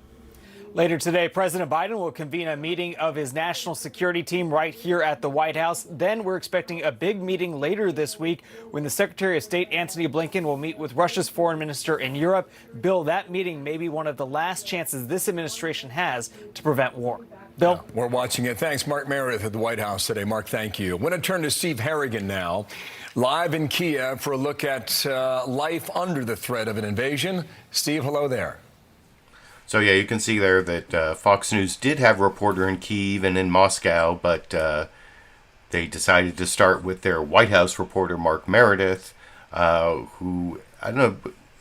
Later today, President Biden will convene a meeting of his national security team right here at the White House. Then we're expecting a big meeting later this week when the Secretary of State Antony Blinken will meet with Russia's foreign minister in Europe. Bill, that meeting may be one of the last chances this administration has to prevent war. Bill? Yeah, we're watching it. Thanks, Mark Meredith at the White House today. Mark, thank you. I want to turn to Steve Harrigan now, live in Kiev for a look at life under the threat of an invasion. Steve, hello there. So, yeah, you can see there that Fox News did have a reporter in Kyiv and in Moscow, but they decided to start with their White House reporter, Mark Meredith, who, I don't know,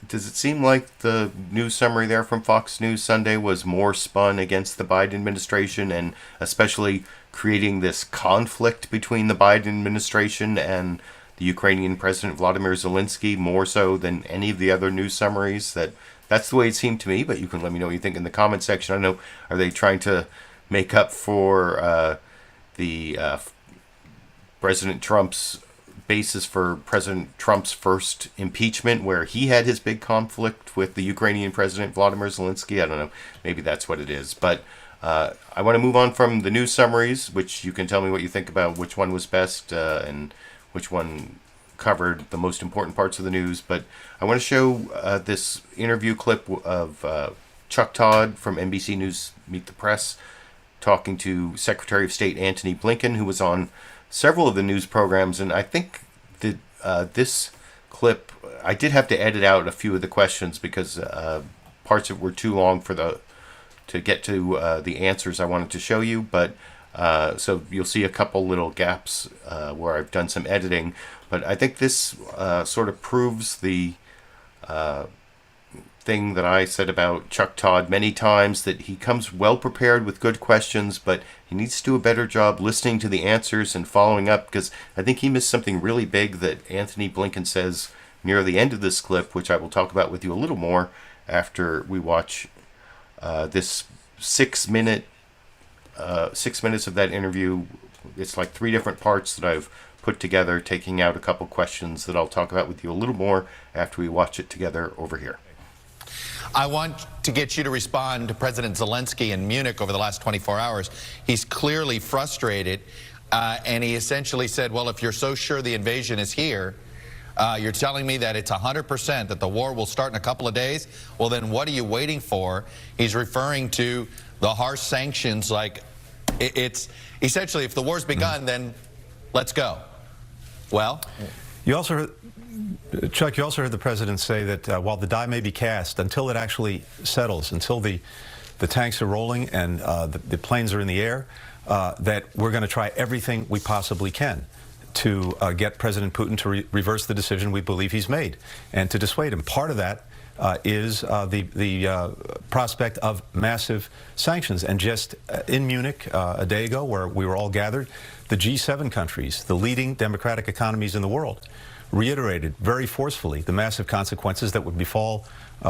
does it seem like the news summary there from Fox News Sunday was more spun against the Biden administration and especially creating this conflict between the Biden administration and the Ukrainian President Volodymyr Zelenskyy more so than any of the other news summaries? That's the way it seemed to me, but you can let me know what you think in the comment section. I don't know, are they trying to make up for President Trump's basis for President Trump's first impeachment, where he had his big conflict with the Ukrainian President Volodymyr Zelenskyy? I don't know. Maybe that's what it is. But I want to move on from the news summaries, which you can tell me what you think about which one was best and which one covered the most important parts of the news. But I want to show this interview clip of Chuck Todd from NBC News Meet the Press talking to Secretary of State Antony Blinken, who was on several of the news programs. And I think that this clip, I did have to edit out a few of the questions because parts of it were too long to get to the answers I wanted to show you. But so you'll see a couple little gaps where I've done some editing. But I think this sort of proves the thing that I said about Chuck Todd many times, that he comes well prepared with good questions, but he needs to do a better job listening to the answers and following up, because I think he missed something really big that Antony Blinken says near the end of this clip, which I will talk about with you a little more after we watch this 6 minutes of that interview. It's like 3 different parts that I've put together, taking out a couple questions that I'll talk about with you a little more after we watch it together over here. I want to get you to respond to President Zelenskyy in Munich over the last 24 hours. He's clearly frustrated, and he essentially said, well, if you're so sure the invasion is here, You're telling me that it's 100% that the war will start in a couple of days? Well, then what are you waiting for? He's referring to the harsh sanctions, like it's essentially, if the war's begun, then let's go. Well, you also heard, Chuck, you also heard the president say that while the die may be cast, until it actually settles, until the tanks are rolling and the planes are in the air, that we're going to try everything we possibly can to get President Putin to reverse the decision we believe he's made and to dissuade him. Part of that is the prospect of massive sanctions. And just in Munich a day ago, where we were all gathered, the G7 countries, the leading democratic economies in the world, reiterated very forcefully the massive consequences that would befall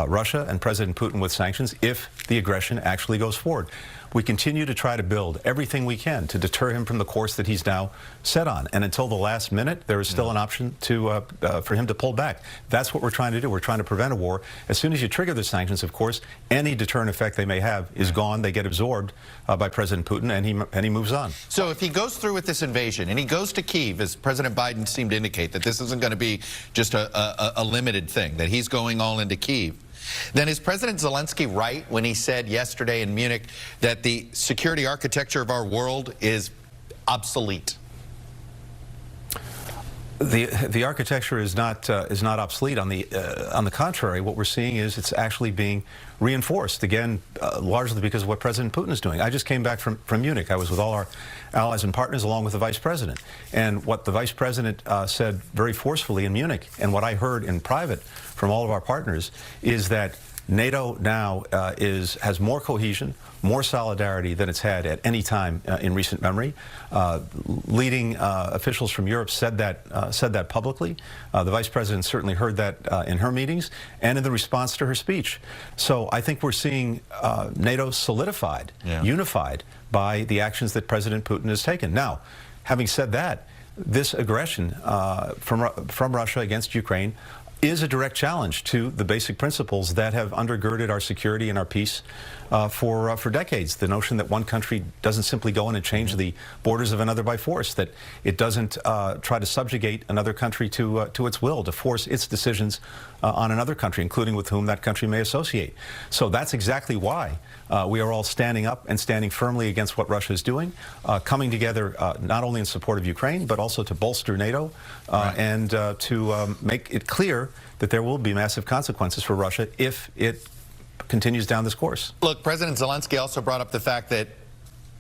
Russia and President Putin with sanctions if the aggression actually goes forward. We continue to try to build everything we can to deter him from the course that he's now set on. And until the last minute, there is still an option to for him to pull back. That's what we're trying to do. We're trying to prevent a war. As soon as you trigger the sanctions, of course, any deterrent effect they may have is gone. They get absorbed by President Putin, and he moves on. So if he goes through with this invasion and he goes to Kyiv, as President Biden seemed to indicate, that this isn't going to be just a limited thing, that he's going all into Kyiv, then is President Zelenskyy right when he said yesterday in Munich that the security architecture of our world is obsolete? The architecture is not obsolete. On the contrary, what we're seeing is it's actually being reinforced, again, largely because of what President Putin is doing. I just came back from Munich. I was with all our allies and partners along with the Vice President. And what the Vice President said very forcefully in Munich, and what I heard in private from all of our partners, is that NATO now has more cohesion, more solidarity than it's had at any time in recent memory. Leading officials from Europe said that publicly. The Vice President certainly heard that in her meetings and in the response to her speech. So I think we're seeing NATO solidified, unified by the actions that President Putin has taken. Now, having said that, this aggression from Russia against Ukraine is a direct challenge to the basic principles that have undergirded our security and our peace for decades. The notion that one country doesn't simply go in and change the borders of another by force, that it doesn't try to subjugate another country to its will, to force its decisions on another country, including with whom that country may associate. So that's exactly why we are all standing up and standing firmly against what Russia is doing, coming together not only in support of Ukraine, but also to bolster NATO and to make it clear that there will be massive consequences for Russia if it continues down this course. Look, President Zelenskyy also brought up the fact that,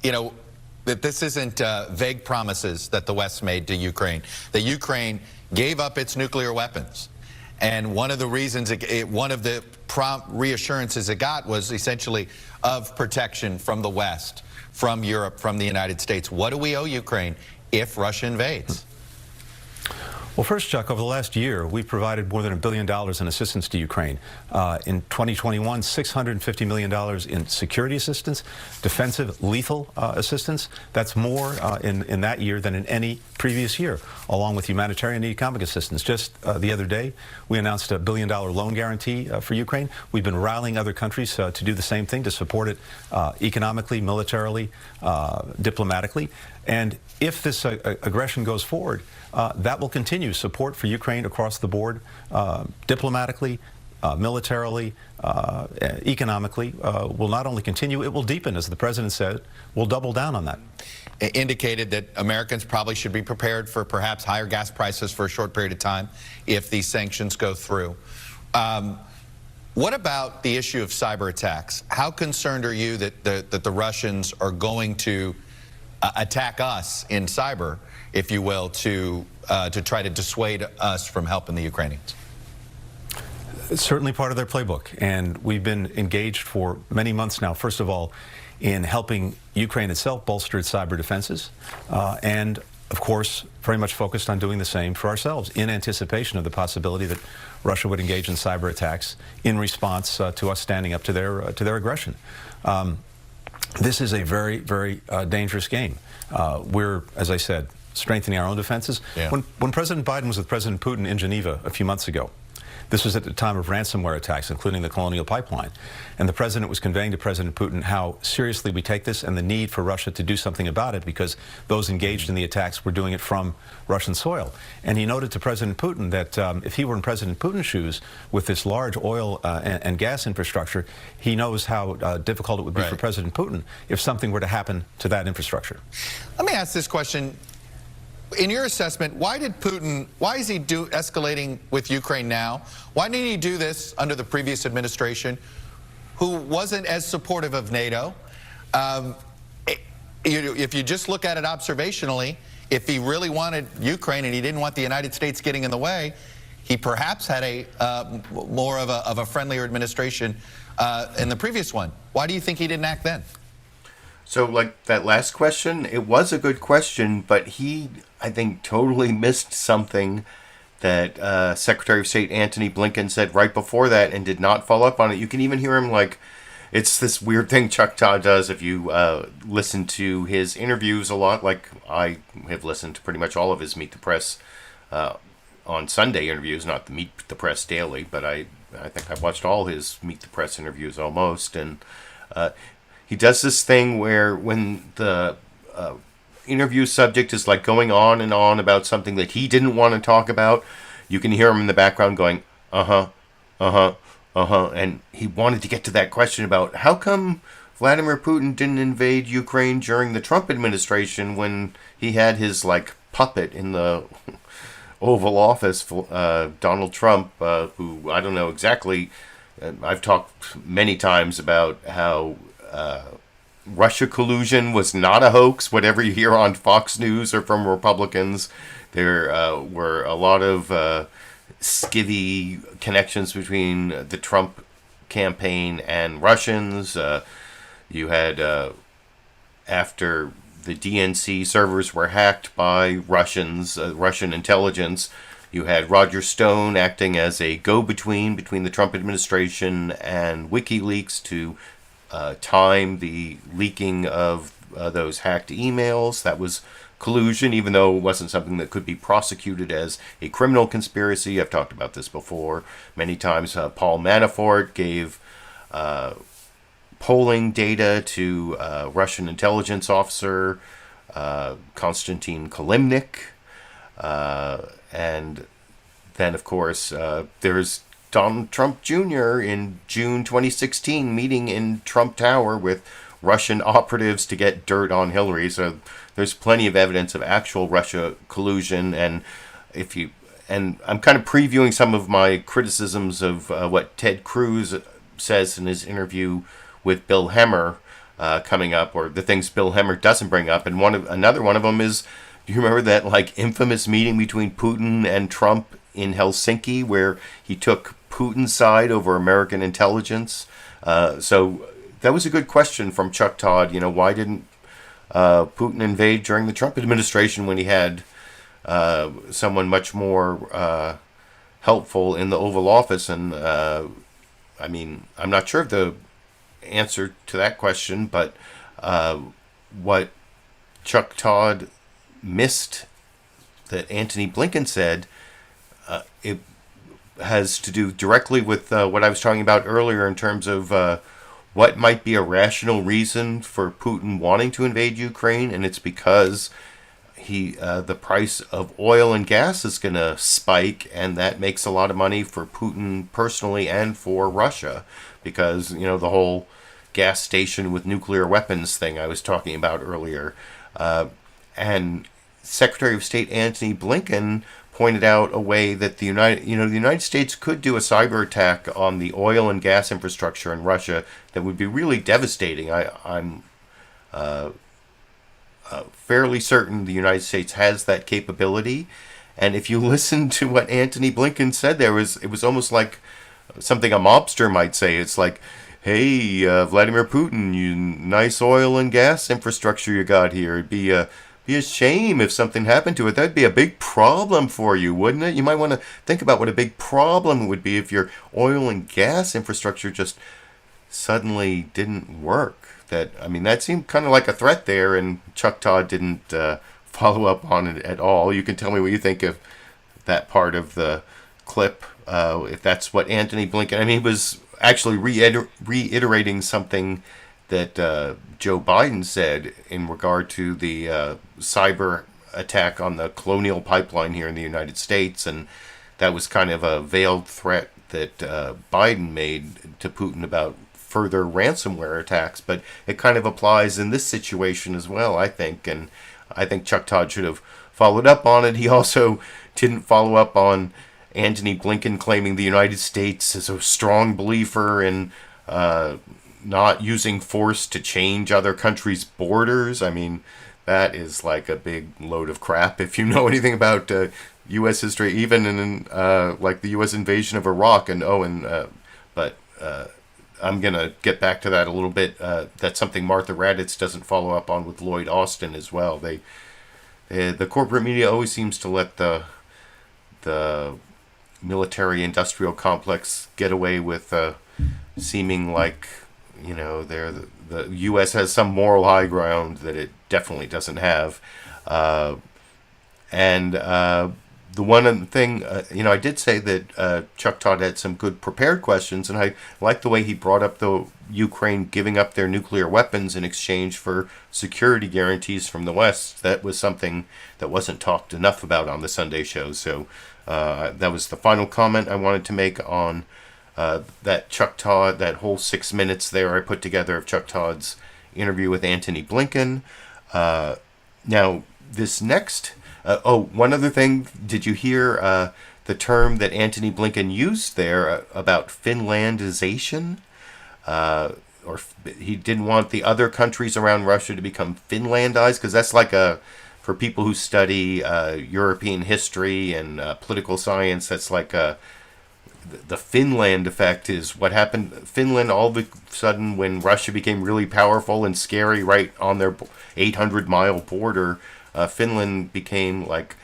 that this isn't vague promises that the West made to Ukraine, that Ukraine gave up its nuclear weapons. And one of the reasons, one of the prompt reassurances it got was essentially of protection from the West, from Europe, from the United States. What do we owe Ukraine if Russia invades? Well, first, Chuck, over the last year, we've provided more than $1 billion in assistance to Ukraine. In 2021, $650 million in security assistance, defensive, lethal assistance. That's more in that year than in any previous year, along with humanitarian and economic assistance. Just the other day, we announced a $1 billion loan guarantee for Ukraine. We've been rallying other countries to do the same thing, to support it economically, militarily, diplomatically. And if this aggression goes forward, that will continue. Support for Ukraine across the board, diplomatically, militarily, economically, will not only continue, it will deepen, as the President said. We'll double down on that. Indicated that Americans probably should be prepared for perhaps higher gas prices for a short period of time if these sanctions go through. What about the issue of cyber attacks? How concerned are you that the Russians are going to attack us in cyber, if you will, to try to dissuade us from helping the Ukrainians? It's certainly part of their playbook, and we've been engaged for many months now, first of all, in helping Ukraine itself bolster its cyber defenses, and of course, very much focused on doing the same for ourselves in anticipation of the possibility that Russia would engage in cyber attacks in response to us standing up to their aggression. This is a very, very dangerous game. We're, as I said, strengthening our own defenses. When President Biden was with President Putin in Geneva a few months ago, This was at the time of ransomware attacks, including the Colonial Pipeline. And the president was conveying to President Putin how seriously we take this and the need for Russia to do something about it, because those engaged in the attacks were doing it from Russian soil. And he noted to President Putin that if he were in President Putin's shoes with this large oil and gas infrastructure, he knows how difficult it would be for President Putin if something were to happen to that infrastructure. Let me ask this question. In your assessment, why is he escalating with Ukraine now? Why didn't he do this under the previous administration, who wasn't as supportive of NATO? If you just look at it observationally, if he really wanted Ukraine and he didn't want the United States getting in the way, he perhaps had a more of a friendlier administration in the previous one. Why do you think he didn't act then? So, like that last question, it was a good question, but he, I think, totally missed something that Secretary of State Antony Blinken said right before that and did not follow up on it. You can even hear him, like, it's this weird thing Chuck Todd does if you listen to his interviews a lot, like I have listened to pretty much all of his Meet the Press on Sunday interviews, not the Meet the Press daily, but I think I've watched all his Meet the Press interviews almost, and he does this thing where when the interview subject is like going on and on about something that he didn't want to talk about, you can hear him in the background going, and he wanted to get to that question about how come Vladimir Putin didn't invade Ukraine during the Trump administration when he had his, like, puppet in the Oval Office, Donald Trump, who, I don't know exactly, I've talked many times about how Russia collusion was not a hoax. Whatever you hear on Fox News or from Republicans, there were a lot of skivvy connections between the Trump campaign and Russians. You had, after the DNC servers were hacked by Russians, Russian intelligence, you had Roger Stone acting as a go-between between the Trump administration and WikiLeaks to time the leaking of those hacked emails. That was collusion, even though it wasn't something that could be prosecuted as a criminal conspiracy. I've talked about this before many times. Paul Manafort gave polling data to Russian intelligence officer Konstantin Kilimnik. And then, of course, there's Donald Trump Jr. in June 2016 meeting in Trump Tower with Russian operatives to get dirt on Hillary. So there's plenty of evidence of actual Russia collusion. And I'm kind of previewing some of my criticisms of what Ted Cruz says in his interview with Bill Hemmer coming up, or the things Bill Hemmer doesn't bring up. And another one of them is, do you remember that, like, infamous meeting between Putin and Trump in Helsinki where he took Putin's side over American intelligence? So that was a good question from Chuck Todd. You know, why didn't Putin invade during the Trump administration when he had someone much more helpful in the Oval Office? And I mean, I'm not sure of the answer to that question, but what Chuck Todd missed that Antony Blinken said, it has to do directly with what I was talking about earlier in terms of what might be a rational reason for Putin wanting to invade Ukraine, and it's because the price of oil and gas is going to spike, and that makes a lot of money for Putin personally and for Russia, because, you know, the whole gas station with nuclear weapons thing I was talking about earlier. And Secretary of State Antony Blinken pointed out a way that the United States could do a cyber attack on the oil and gas infrastructure in Russia that would be really devastating. I'm fairly certain the United States has that capability. And if you listen to what Antony Blinken said there, it was almost like something a mobster might say. It's like, hey, Vladimir Putin, you nice oil and gas infrastructure you got here. It'd be a shame if something happened to it. That'd be a big problem for you, wouldn't it? You might want to think about what a big problem it would be if your oil and gas infrastructure just suddenly didn't work. That seemed kind of like a threat there, and Chuck Todd didn't follow up on it at all. You can tell me what you think of that part of the clip if that's what Antony Blinken, I mean, he was actually reiterating something that Joe Biden said in regard to the cyber attack on the Colonial Pipeline here in the United States, and that was kind of a veiled threat that Biden made to Putin about further ransomware attacks, but it kind of applies in this situation as well, I think, and I think Chuck Todd should have followed up on it. He also didn't follow up on Antony Blinken claiming the United States is a strong believer in not using force to change other countries' borders. I mean, that is like a big load of crap if you know anything about U.S. history, even in like the U.S. invasion of Iraq. But I'm going to get back to that a little bit. That's something Martha Raddatz doesn't follow up on with Lloyd Austin as well. The corporate media always seems to let the military-industrial complex get away with seeming like, you know, the U.S. has some moral high ground that it definitely doesn't have. The one thing, I did say that Chuck Todd had some good prepared questions, and I like the way he brought up the Ukraine giving up their nuclear weapons in exchange for security guarantees from the West. That was something that wasn't talked enough about on the Sunday show. So that was the final comment I wanted to make on that Chuck Todd, that whole 6 minutes there I put together of Chuck Todd's interview with Antony Blinken. Now, this next... one other thing. Did you hear the term that Antony Blinken used there about Finlandization? Or he didn't want the other countries around Russia to become Finlandized, because that's like for people who study European history and political science, that's like the Finland effect is what happened. Finland, all of a sudden, when Russia became really powerful and scary right on their 800-mile border, Finland became like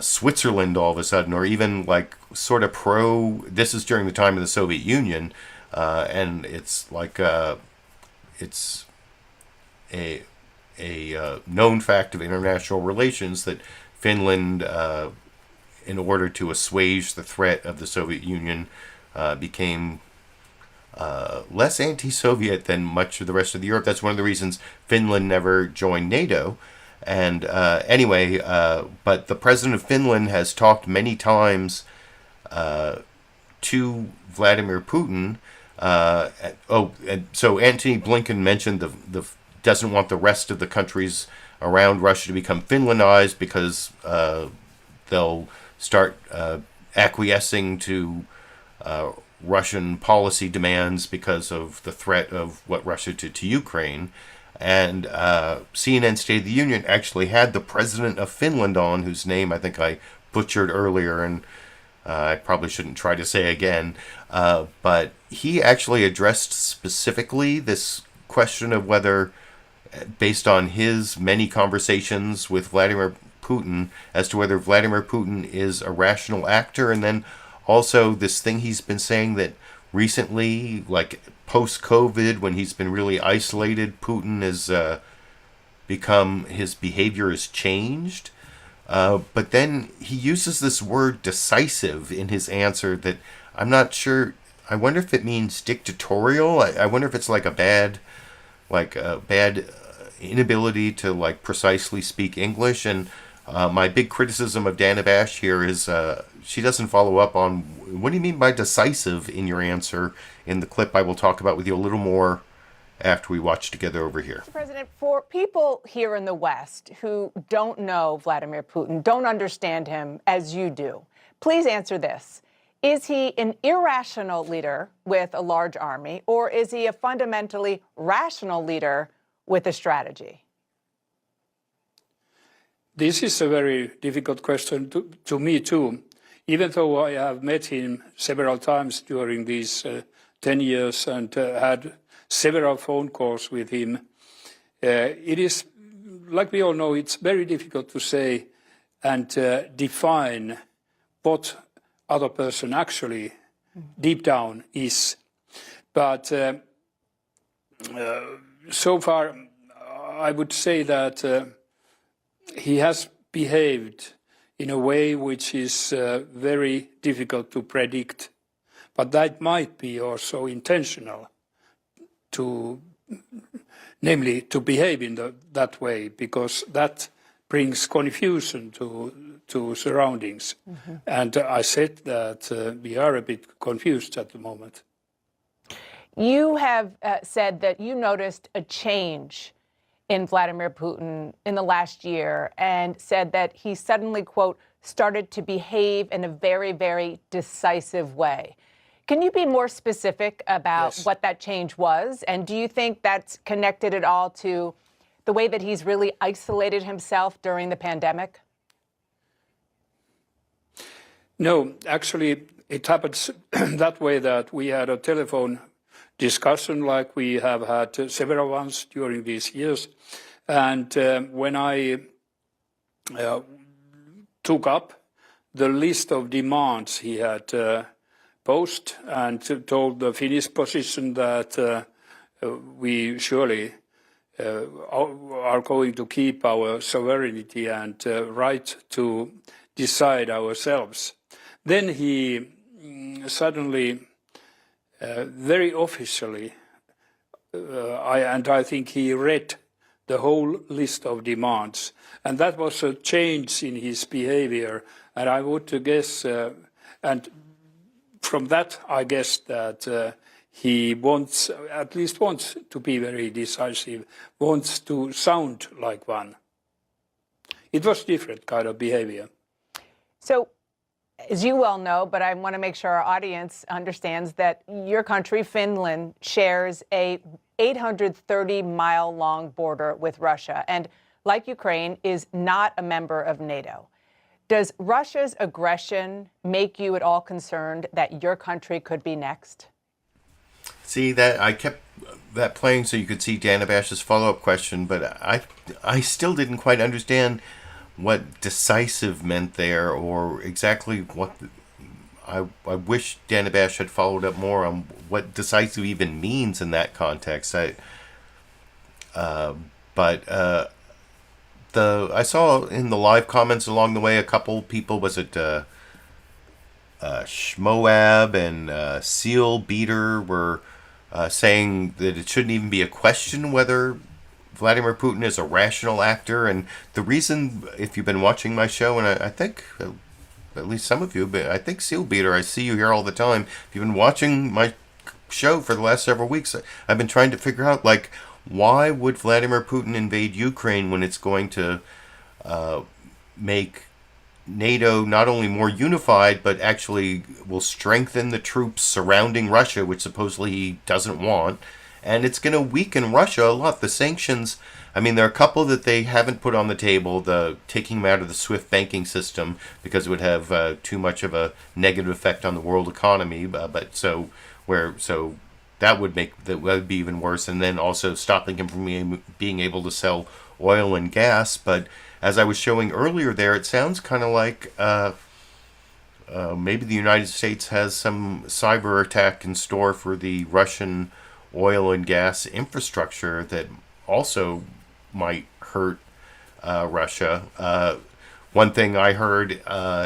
Switzerland all of a sudden, or even like sort of this is during the time of the Soviet Union, and it's like it's a known fact of international relations that Finland, in order to assuage the threat of the Soviet Union, became less anti-Soviet than much of the rest of Europe. That's one of the reasons Finland never joined NATO. And anyway, but the president of Finland has talked many times to Vladimir Putin. And so Antony Blinken mentioned the doesn't want the rest of the countries around Russia to become Finlandized because they'll start acquiescing to Russian policy demands because of the threat of what Russia did to Ukraine. And CNN State of the Union actually had the president of Finland on, whose name I think I butchered earlier, and I probably shouldn't try to say again. But he actually addressed specifically this question of whether, based on his many conversations with Vladimir Putin, as to whether Vladimir Putin is a rational actor, and then also this thing he's been saying that recently, like post-COVID, when he's been really isolated, Putin has become, his behavior has changed. But then he uses this word decisive in his answer that I'm not sure, I wonder if it means dictatorial. I wonder if it's like a bad inability to like precisely speak English. And my big criticism of Dana Bash here is she doesn't follow up on what do you mean by decisive in your answer in the clip I will talk about with you a little more after we watch together over here. Mr. President, for people here in the West who don't know Vladimir Putin, don't understand him as you do, please answer this. Is he an irrational leader with a large army, or is he a fundamentally rational leader with a strategy? This is a very difficult question to me, too. Even though I have met him several times during these 10 years and had several phone calls with him, it is, like we all know, it's very difficult to say and define what other person actually deep down is. But so I would say that he has behaved in a way which is very difficult to predict. But that might be also intentional, namely to behave in that way, because that brings confusion to surroundings. Mm-hmm. And I said that we are a bit confused at the moment. You have said that you noticed a change in Vladimir Putin in the last year and said that he suddenly, quote, started to behave in a very, very decisive way. Can you be more specific about what that change was? And do you think that's connected at all to the way that he's really isolated himself during the pandemic? No, actually, it happened that way, that we had a telephone discussion like we have had several ones during these years. And when I took up the list of demands he had posed and told the Finnish position that we surely are going to keep our sovereignty and right to decide ourselves. Then he suddenly, very officially, I think he read the whole list of demands. And that was a change in his behavior. And I would guess, and from that, I guess that he at least wants to be very decisive, wants to sound like one. It was different kind of behavior. So, as you well know, but I want to make sure our audience understands that your country, Finland, shares a 830-mile-long border with Russia, and like Ukraine, is not a member of NATO. Does Russia's aggression make you at all concerned that your country could be next? See, that I kept that playing so you could see Dan Abash's follow-up question, but I still didn't quite understand what decisive meant there, or exactly what I wish Dan Abash had followed up more on what decisive even means in that context. I saw in the live comments along the way a couple people, was it Schmoab and Seal Beater, were saying that it shouldn't even be a question whether Vladimir Putin is a rational actor. And the reason, if you've been watching my show, and I think at least some of you, but I think Seal Beater, I see you here all the time. If you've been watching my show for the last several weeks, I've been trying to figure out, like, why would Vladimir Putin invade Ukraine when it's going to make NATO not only more unified, but actually will strengthen the troops surrounding Russia, which supposedly he doesn't want. And it's going to weaken Russia a lot. The sanctions, I mean, there are a couple that they haven't put on the table, the taking them out of the SWIFT banking system, because it would have too much of a negative effect on the world economy. So that would be even worse. And then also stopping him from being able to sell oil and gas. But as I was showing earlier there, it sounds kind of like maybe the United States has some cyber attack in store for the Russian oil and gas infrastructure that also might hurt Russia. One thing I heard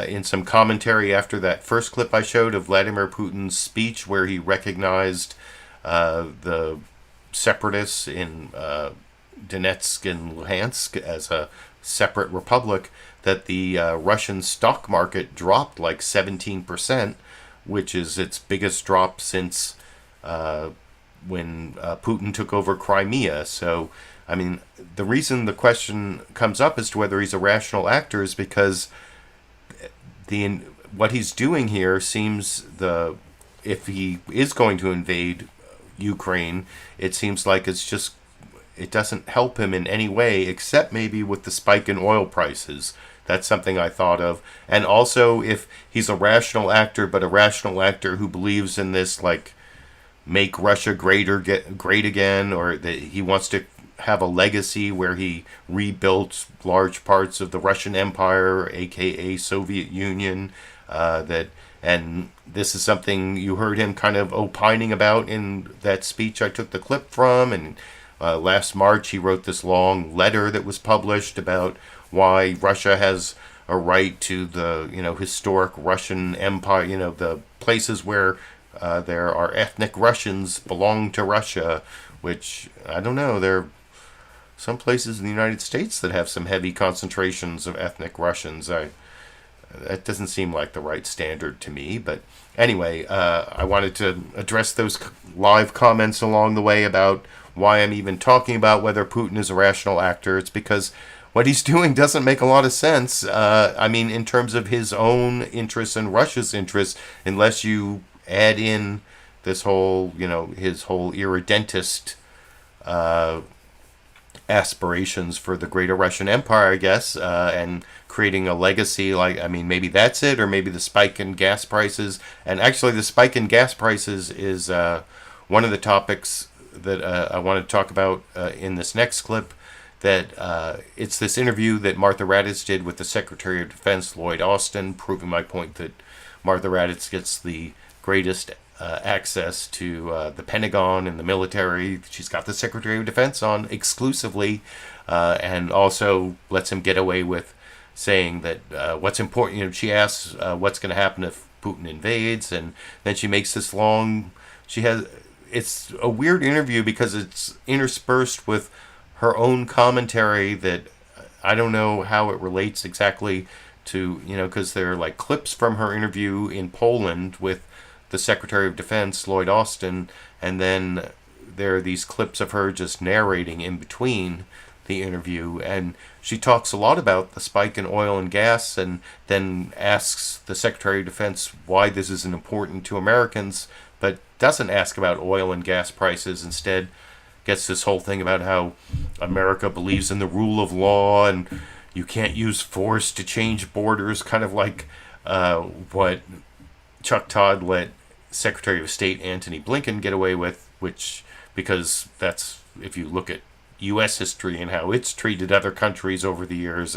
in some commentary after that first clip I showed of Vladimir Putin's speech, where he recognized the separatists in Donetsk and Luhansk as a separate republic, that the Russian stock market dropped like 17%, which is its biggest drop since when Putin took over Crimea. So, I mean, the reason the question comes up as to whether he's a rational actor is because what he's doing here seems, if he is going to invade Ukraine, it seems like it doesn't help him in any way, except maybe with the spike in oil prices. That's something I thought of. And also, if he's a rational actor, but a rational actor who believes in this, like, make Russia great again, or that he wants to have a legacy where he rebuilt large parts of the Russian Empire, aka Soviet Union, and this is something you heard him kind of opining about in that speech I took the clip from. And last March he wrote this long letter that was published about why Russia has a right to the, historic Russian Empire, the places where there are ethnic Russians belong to Russia, which, I don't know, there are some places in the United States that have some heavy concentrations of ethnic Russians. That doesn't seem like the right standard to me, but anyway, I wanted to address those live comments along the way about why I'm even talking about whether Putin is a rational actor. It's because what he's doing doesn't make a lot of sense. In terms of his own interests and Russia's interests, unless you add in this whole, his whole irredentist aspirations for the greater Russian Empire, I guess, and creating a legacy. Maybe that's it, or maybe the spike in gas prices. And actually, the spike in gas prices is one of the topics that I want to talk about in this next clip. That it's this interview that Martha Raddatz did with the Secretary of Defense, Lloyd Austin, proving my point that Martha Raddatz gets the greatest access to the Pentagon and the military. She's got the Secretary of Defense on exclusively, and also lets him get away with saying that what's important. She asks what's going to happen if Putin invades, and then she makes this long. It's a weird interview because it's interspersed with her own commentary that I don't know how it relates exactly to, because there are like clips from her interview in Poland with the Secretary of Defense, Lloyd Austin, and then there are these clips of her just narrating in between the interview, and she talks a lot about the spike in oil and gas, and then asks the Secretary of Defense why this isn't important to Americans, but doesn't ask about oil and gas prices. Instead, gets this whole thing about how America believes in the rule of law and you can't use force to change borders, kind of like what Chuck Todd let Secretary of State Antony Blinken get away with, because that's, if you look at U.S. history and how it's treated other countries over the years,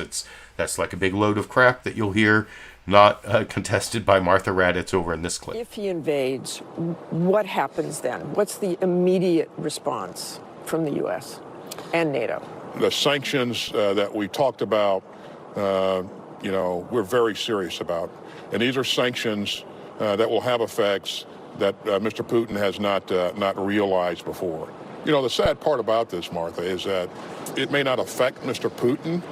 that's like a big load of crap that you'll hear not contested by Martha Raddatz over in this clip. If he invades, what happens then? What's the immediate response from the U.S. and NATO? The sanctions that we talked about, we're very serious about. And these are sanctions that will have effects that Mr. Putin has not realized before. The sad part about this, Martha, is that it may not affect Mr. Putin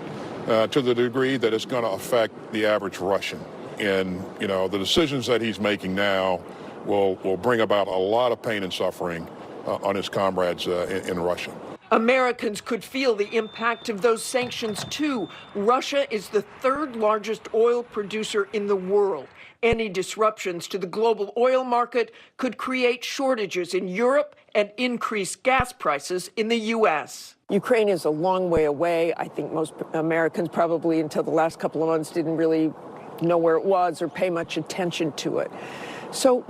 to the degree that it's going to affect the average Russian. And, the decisions that he's making now will bring about a lot of pain and suffering on his comrades in Russia. Americans could feel the impact of those sanctions, too. Russia is the third largest oil producer in the world. Any disruptions to the global oil market could create shortages in Europe and increase gas prices in the U.S. Ukraine is a long way away. I think most Americans probably until the last couple of months didn't really know where it was or pay much attention to it. So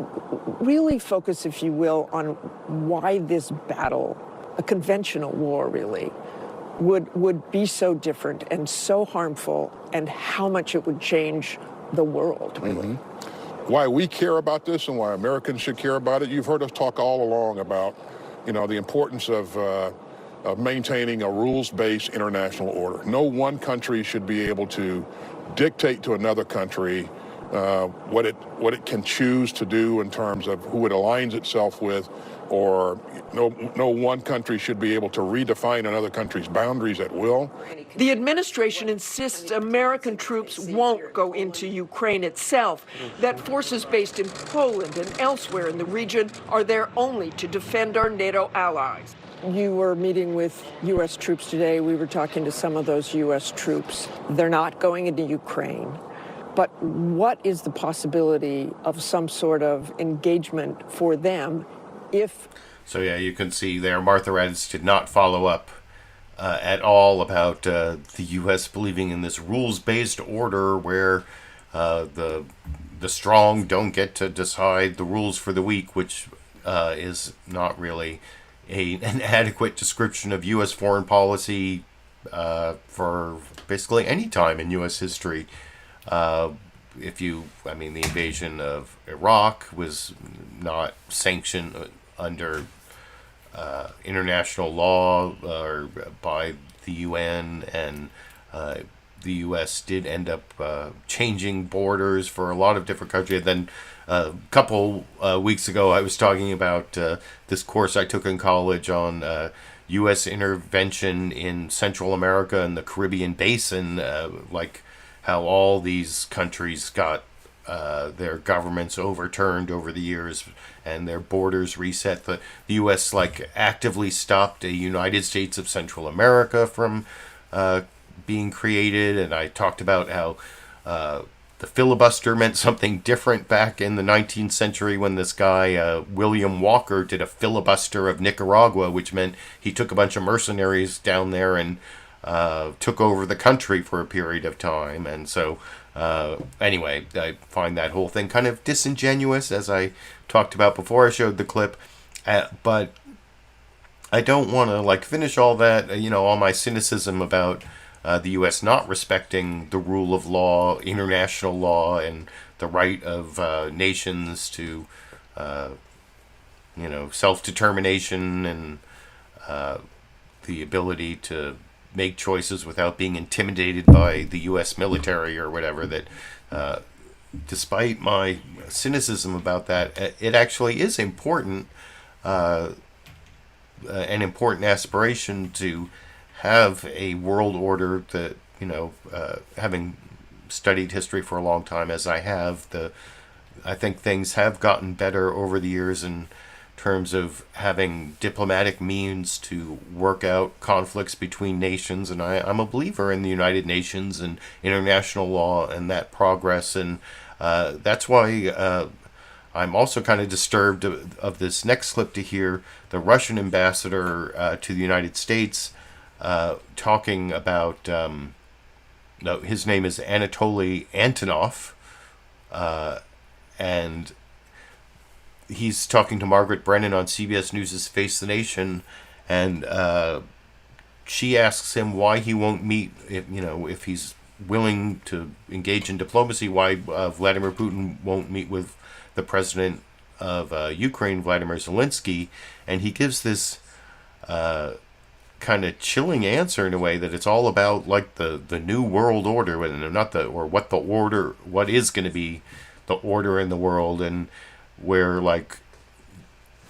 really focus, if you will, on why this battle, a conventional war really, would be so different and so harmful, and how much it would change the world, really. Mm-hmm. Why we care about this and why Americans should care about it, you've heard us talk all along about, the importance of maintaining a rules-based international order. No one country should be able to dictate to another country what it can choose to do in terms of who it aligns itself with, or no one country should be able to redefine another country's boundaries at will. The administration insists American troops won't go into Ukraine itself, that forces based in Poland and elsewhere in the region are there only to defend our NATO allies. You were meeting with U.S. troops today. We were talking to some of those U.S. troops. They're not going into Ukraine. But what is the possibility of some sort of engagement for them if... So yeah, you can see there Martha Raddatz did not follow up at all about the U.S. believing in this rules-based order where the strong don't get to decide the rules for the weak, which is not really an adequate description of U.S. foreign policy for basically any time in U.S. history. The invasion of Iraq was not sanctioned under international law or by the UN, and the U.S. did end up changing borders for a lot of different countries. Then a couple weeks ago, I was talking about this course I took in college on U.S. intervention in Central America and the Caribbean Basin, like how all these countries got their governments overturned over the years and their borders reset. The U.S. like actively stopped a United States of Central America from being created, and I talked about how the filibuster meant something different back in the 19th century when this guy, William Walker, did a filibuster of Nicaragua, which meant he took a bunch of mercenaries down there and took over the country for a period of time. And so, anyway, I find that whole thing kind of disingenuous, as I talked about before I showed the clip. But I don't want to, like, finish all that, all my cynicism about the U.S. not respecting the rule of law, international law, and the right of nations to, self-determination and the ability to make choices without being intimidated by the U.S. military or whatever. That despite my cynicism about that, it actually is important, an important aspiration to have a world order that, having studied history for a long time as I have, I think things have gotten better over the years in terms of having diplomatic means to work out conflicts between nations. And I'm a believer in the United Nations and international law and that progress. And that's why I'm also kind of disturbed of this next clip to hear the Russian ambassador to the United States talking about, his name is Anatoly Antonov, and he's talking to Margaret Brennan on CBS News' Face the Nation, and she asks him why he won't meet, if he's willing to engage in diplomacy, why Vladimir Putin won't meet with the president of Ukraine, Vladimir Zelenskyy, and he gives this kind of chilling answer in a way that it's all about like the new world order, what is going to be the order in the world, and where like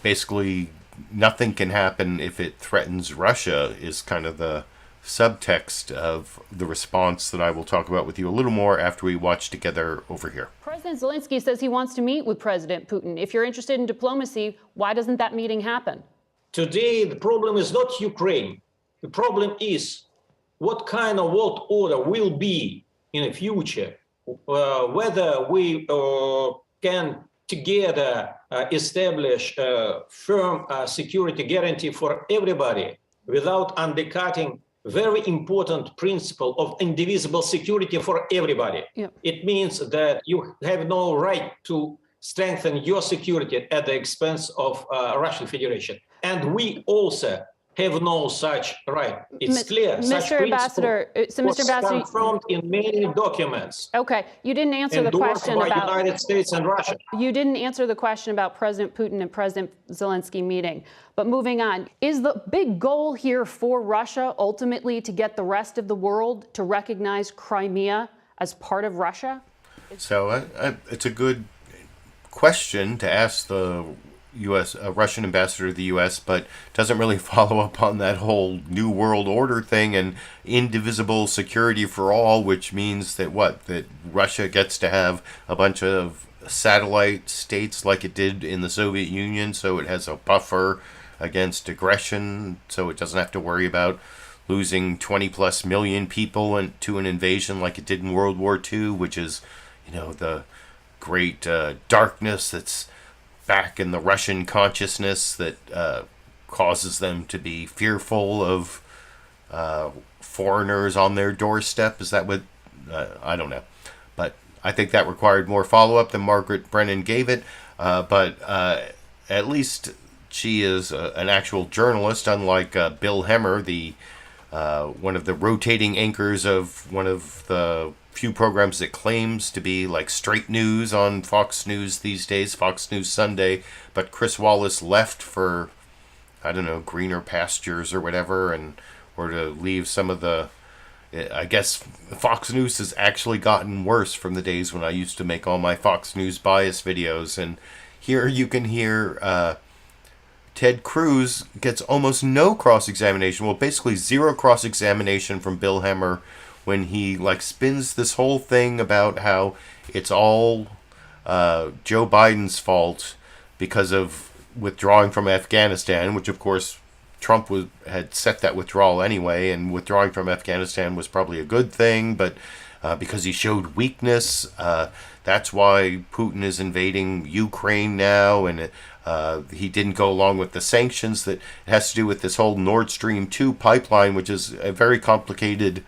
basically nothing can happen if it threatens Russia is kind of the subtext of the response that I will talk about with you a little more after we watch together over here. President Zelenskyy says he wants to meet with President Putin. If you're interested in diplomacy, why doesn't that meeting happen? Today, the problem is not Ukraine. The problem is what kind of world order will be in the future, whether we can together establish a firm security guarantee for everybody without undercutting very important principle of indivisible security for everybody. Yep. It means that you have no right to strengthen your security at the expense of Russian Federation. And we also have no such right. It's clear. Mr. Ambassador, confirmed in many documents. Okay, you didn't answer the question by about United States and Russia. You didn't answer the question about President Putin and President Zelenskyy meeting. But moving on, is the big goal here for Russia ultimately to get the rest of the world to recognize Crimea as part of Russia? So it's a good question to ask the Russian ambassador to the U.S., but doesn't really follow up on that whole new world order thing and indivisible security for all, which means that that Russia gets to have a bunch of satellite states like it did in the Soviet Union, so it has a buffer against aggression, so it doesn't have to worry about losing 20+ million people to an invasion like it did in World War II, which is, the great darkness that's back in the Russian consciousness that causes them to be fearful of foreigners on their doorstep. Is that what? I don't know. But I think that required more follow-up than Margaret Brennan gave it. But at least she is an actual journalist, unlike Bill Hemmer, the one of the rotating anchors of one of the few programs that claims to be like straight news on Fox News these days, Fox News Sunday, but Chris Wallace left for, I don't know, greener pastures or whatever, or to leave some of the, I guess Fox News has actually gotten worse from the days when I used to make all my Fox News bias videos. And here you can hear Ted Cruz gets almost no cross-examination. Well, basically zero cross-examination from Bill Hemmer when he spins this whole thing about how it's all Joe Biden's fault because of withdrawing from Afghanistan, which of course Trump had set that withdrawal anyway, and withdrawing from Afghanistan was probably a good thing, but because he showed weakness, that's why Putin is invading Ukraine now, and he didn't go along with the sanctions. That has to do with this whole Nord Stream 2 pipeline, which is a very complicated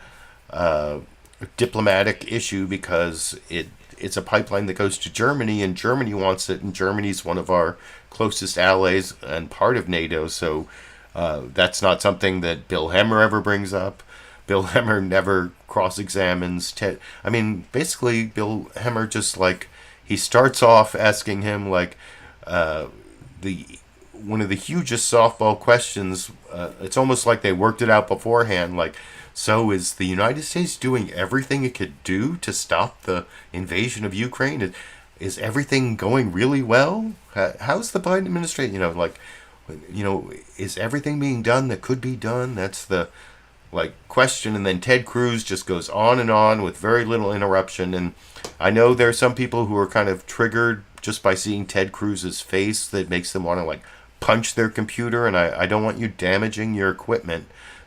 diplomatic issue because it's a pipeline that goes to Germany, and Germany wants it, and Germany's one of our closest allies and part of NATO, so that's not something that Bill Hemmer ever brings up. Bill Hemmer never cross-examines Ted. I mean, basically, Bill Hemmer just he starts off asking him one of the hugest softball questions. It's almost like they worked it out beforehand. So is the United States doing everything it could do to stop the invasion of Ukraine? Is everything going really well? How's the Biden administration? Is everything being done that could be done? That's the question. And then Ted Cruz just goes on and on with very little interruption. And I know there are some people who are kind of triggered just by seeing Ted Cruz's face that makes them want to punch their computer. And I don't want you damaging your equipment.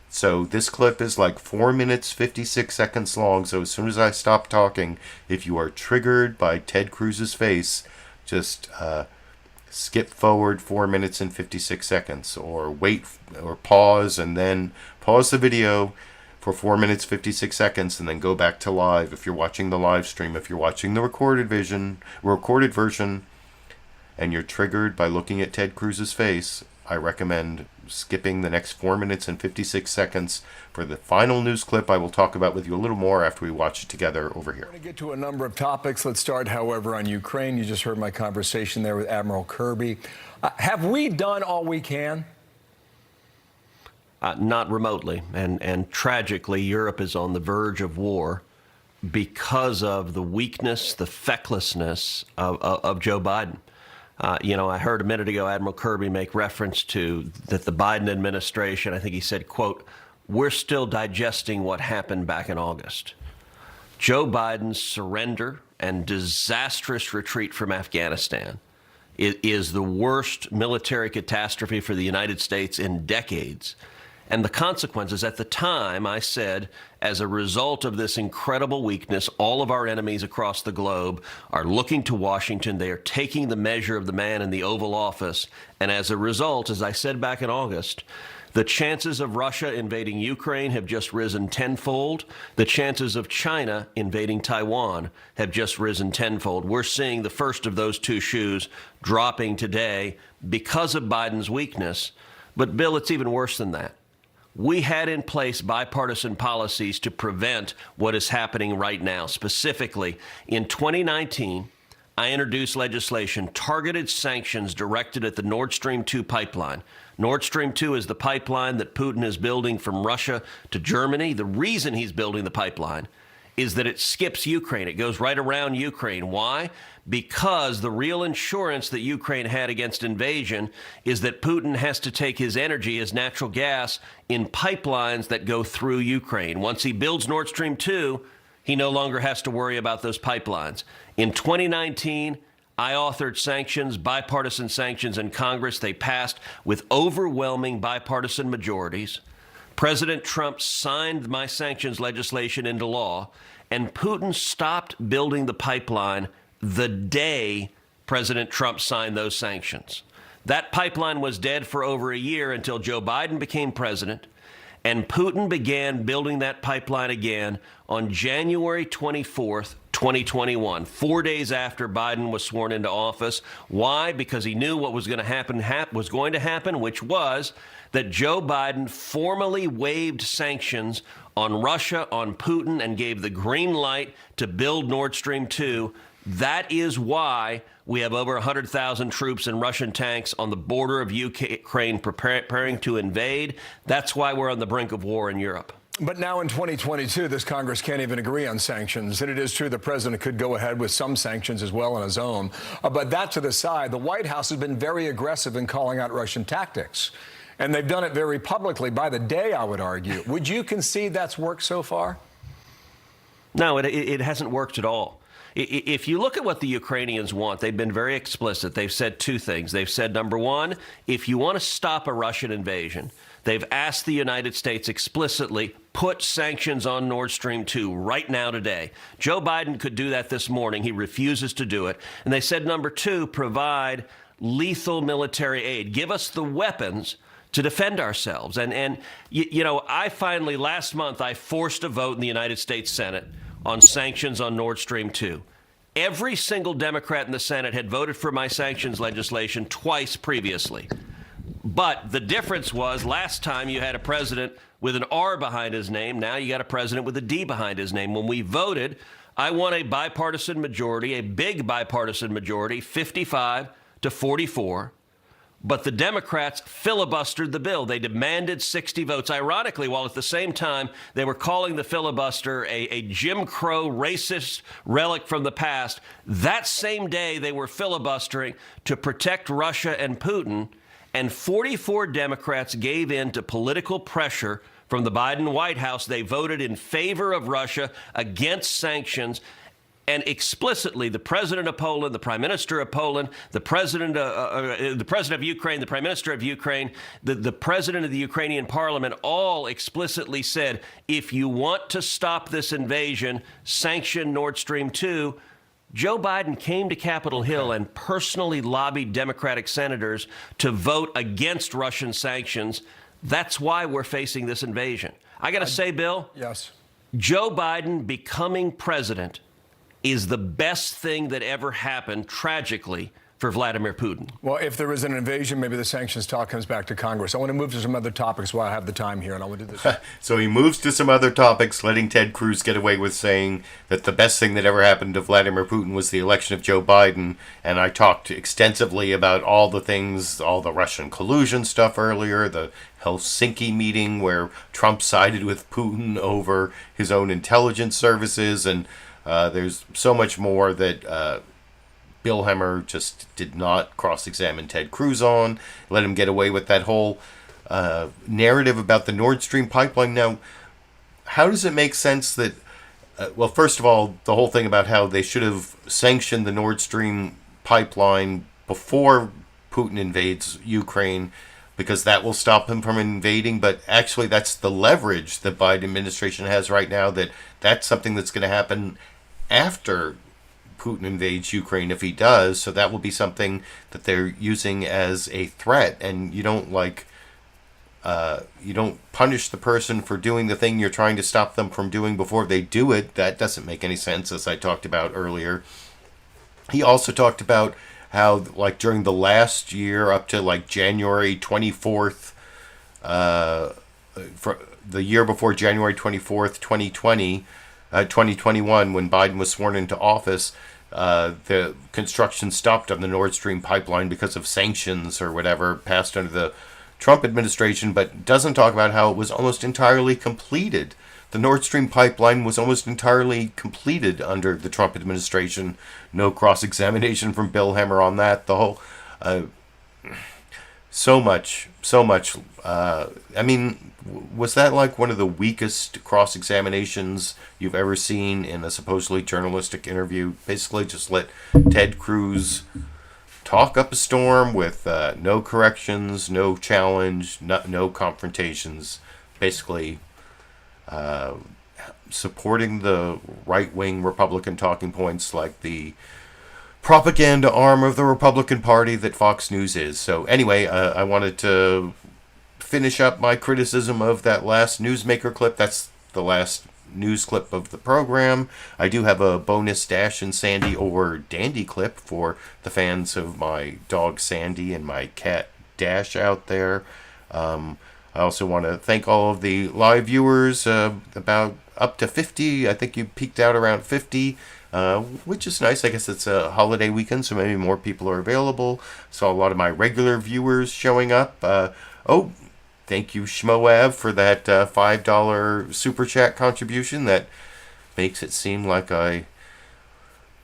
So this clip is 4 minutes, 56 seconds long. So as soon as I stop talking, if you are triggered by Ted Cruz's face, just skip forward 4 minutes and 56 seconds, or wait, or pause, and then pause the video for 4 minutes, 56 seconds, and then go back to live if you're watching the live stream. If you're watching the recorded version, and you're triggered by looking at Ted Cruz's face, I recommend skipping the next 4 minutes and 56 seconds for the final news clip I will talk about with you a little more after we watch it together over here. We're going to get to a number of topics. Let's start, however, on Ukraine. You just heard my conversation there with Admiral Kirby. Have we done all we can? Not remotely. And tragically, Europe is on the verge of war because of the weakness, the fecklessness of Joe Biden. I heard a minute ago Admiral Kirby make reference to that the Biden administration, I think he said, quote, "We're still digesting what happened back in August." Joe Biden's surrender and disastrous retreat from Afghanistan is the worst military catastrophe for the United States in decades. And the consequences, at the time, I said, as a result of this incredible weakness, all of our enemies across the globe are looking to Washington. They are taking the measure of the man in the Oval Office. And as a result, as I said back in August, the chances of Russia invading Ukraine have just risen tenfold. The chances of China invading Taiwan have just risen tenfold. We're seeing the first of those two shoes dropping today because of Biden's weakness. But, Bill, it's even worse than that. We had in place bipartisan policies to prevent what is happening right now. Specifically, in 2019, I introduced legislation, targeted sanctions directed at the Nord Stream 2 pipeline. Nord Stream 2 is the pipeline that Putin is building from Russia to Germany. The reason he's building the pipeline is that it skips Ukraine. It goes right around Ukraine. Why? Because the real insurance that Ukraine had against invasion is that Putin has to take his energy, his natural gas, in pipelines that go through Ukraine. Once he builds Nord Stream 2, he no longer has to worry about those pipelines. In 2019, I authored sanctions, bipartisan sanctions in Congress. They passed with overwhelming bipartisan majorities. President Trump signed my sanctions legislation into law, and Putin stopped building the pipeline the day President Trump signed those sanctions. That pipeline was dead for over a year until Joe Biden became president, and Putin began building that pipeline again on January 24th, 2021, 4 days after Biden was sworn into office. Why? Because he knew what was going to happen, which was that Joe Biden formally waived sanctions on Russia, on Putin, and gave the green light to build Nord Stream 2. That is why we have over 100,000 troops and Russian tanks on the border of Ukraine preparing to invade. That's why we're on the brink of war in Europe. But now in 2022, this Congress can't even agree on sanctions. And it is true the president could go ahead with some sanctions as well on his own. But that to the side, the White House has been very aggressive in calling out Russian tactics. And they've done it very publicly by the day, I would argue. Would you concede that's worked so far? No, it hasn't worked at all. If you look at what the Ukrainians want, they've been very explicit. They've said two things. They've said, number one, if you want to stop a Russian invasion, they've asked the United States explicitly, put sanctions on Nord Stream 2 right now today. Joe Biden could do that this morning. He refuses to do it. And they said, number two, provide lethal military aid. Give us the weapons to defend ourselves. And you know, last month, I forced a vote in the United States Senate on sanctions on Nord Stream 2. Every single Democrat in the Senate had voted for my sanctions legislation twice previously. But the difference was last time you had a president with an R behind his name. Now you got a president with a D behind his name. When we voted, I won a bipartisan majority, a big bipartisan majority, 55 to 44. But the Democrats filibustered the bill. They demanded 60 votes. Ironically, while at the same time they were calling the filibuster a Jim Crow racist relic from the past, that same day they were filibustering to protect Russia and Putin, and 44 Democrats gave in to political pressure from the Biden White House. They voted in favor of Russia, against sanctions. And explicitly, the president of Poland, the prime minister of Poland, the president of Ukraine, the prime minister of Ukraine, the president of the Ukrainian parliament all explicitly said, if you want to stop this invasion, sanction Nord Stream 2. Joe Biden came to Capitol Hill and personally lobbied Democratic senators to vote against Russian sanctions. That's why we're facing this invasion. I got to say, Bill, yes, Joe Biden becoming president is the best thing that ever happened, tragically, for Vladimir Putin. Well, if there is an invasion, maybe the sanctions talk comes back to Congress. I want to move to some other topics while I have the time here, and I want to do this. So he moves to some other topics, letting Ted Cruz get away with saying that the best thing that ever happened to Vladimir Putin was the election of Joe Biden. And I talked extensively about all the things, all the Russian collusion stuff earlier, the Helsinki meeting where Trump sided with Putin over his own intelligence services, and there's so much more that Bill Hemmer just did not cross-examine Ted Cruz on, let him get away with that whole narrative about the Nord Stream pipeline. Now, how does it make sense that, well, first of all, the whole thing about how they should have sanctioned the Nord Stream pipeline before Putin invades Ukraine, because that will stop him from invading. But actually, that's the leverage the Biden administration has right now, that's something that's going to happen after Putin invades Ukraine if he does. So that will be something that they're using as a threat. And you don't you don't punish the person for doing the thing you're trying to stop them from doing before they do it. That doesn't make any sense, as I talked about earlier. He also talked about how, like, during the last year up to like January 24th, for the year before January 24th, 2021, when Biden was sworn into office, the construction stopped on the Nord Stream pipeline because of sanctions or whatever passed under the Trump administration, but doesn't talk about how it was almost entirely completed. The Nord Stream pipeline was almost entirely completed under the Trump administration. No cross-examination from Bill Hemmer on that. The whole, so much. I mean, was that like one of the weakest cross-examinations you've ever seen in a supposedly journalistic interview? Basically just let Ted Cruz talk up a storm with no corrections, no challenge, no confrontations. Basically supporting the right-wing Republican talking points like the propaganda arm of the Republican Party that Fox News is. So anyway, I wanted to finish up my criticism of that last Newsmaker clip. That's the last news clip of the program. I do have a bonus Dash and Sandy or Dandy clip for the fans of my dog Sandy and my cat Dash out there. I also want to thank all of the live viewers, about up to 50. I think you peaked out around 50, which is nice. I guess it's a holiday weekend, so maybe more people are available. Saw a lot of my regular viewers showing up. thank you, Shmoab, for that $5 super chat contribution. That makes it seem like I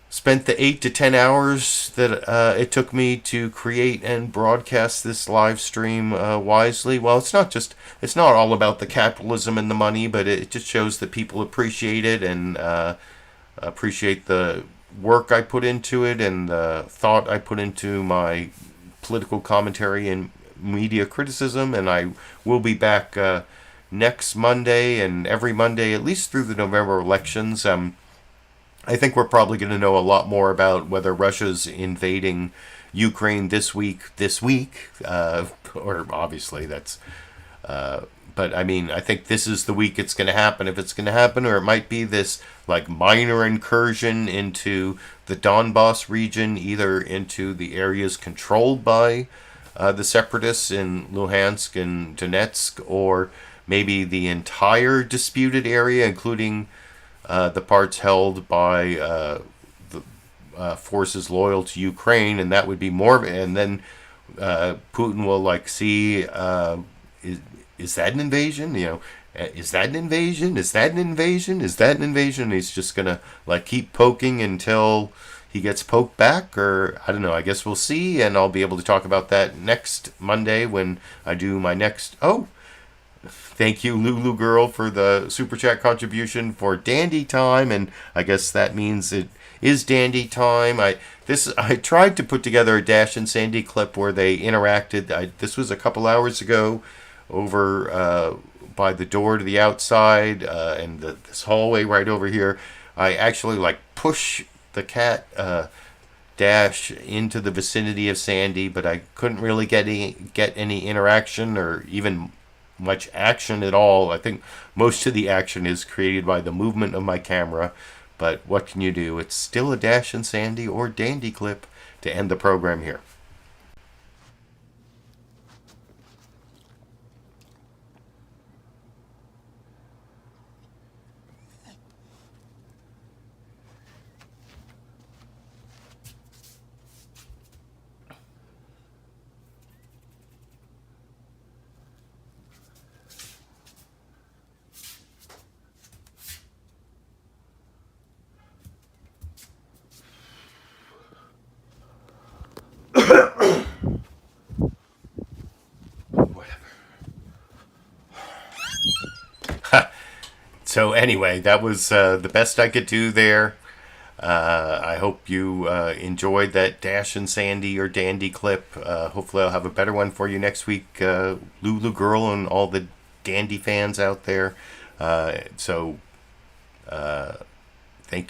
spent the 8 to 10 hours that it took me to create and broadcast this live stream wisely. Well, it's not all about the capitalism and the money, but it just shows that people appreciate it and appreciate the work I put into it and the thought I put into my political commentary and media criticism. And I will be back next Monday and every Monday, at least through the November elections. I think we're probably going to know a lot more about whether Russia's invading Ukraine this week, or obviously that's, but I mean, I think this is the week it's going to happen, if it's going to happen, or it might be this like minor incursion into the Donbass region, either into the areas controlled by the separatists in Luhansk and Donetsk, or maybe the entire disputed area, including the parts held by the forces loyal to Ukraine, and that would be more. And then Putin will like see, is that an invasion? You know, is that an invasion? Is that an invasion? Is that an invasion? And he's just gonna like keep poking until he gets poked back, or I don't know. I guess we'll see, and I'll be able to talk about that next Monday when I do my next. Oh. Thank you, Lulu Girl, for the super chat contribution for Dandy Time, and I guess that means it is Dandy Time. I tried to put together a Dash and Sandy clip where they interacted. This was a couple hours ago, over by the door to the outside, and this hallway right over here. I actually like push the cat Dash into the vicinity of Sandy, but I couldn't really get any interaction or even much action at all. I think most of the action is created by the movement of my camera, but what can you do? It's still a Dash and Sandy or Dandy clip to end the program here. So anyway, that was the best I could do there. I hope you enjoyed that Dash and Sandy or Dandy clip. Hopefully I'll have a better one for you next week, Lulu Girl and all the Dandy fans out there. Thank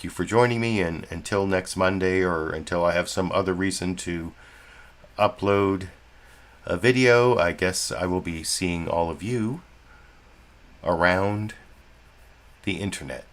you for joining me, and until next Monday, or until I have some other reason to upload a video, I guess I will be seeing all of you around the internet.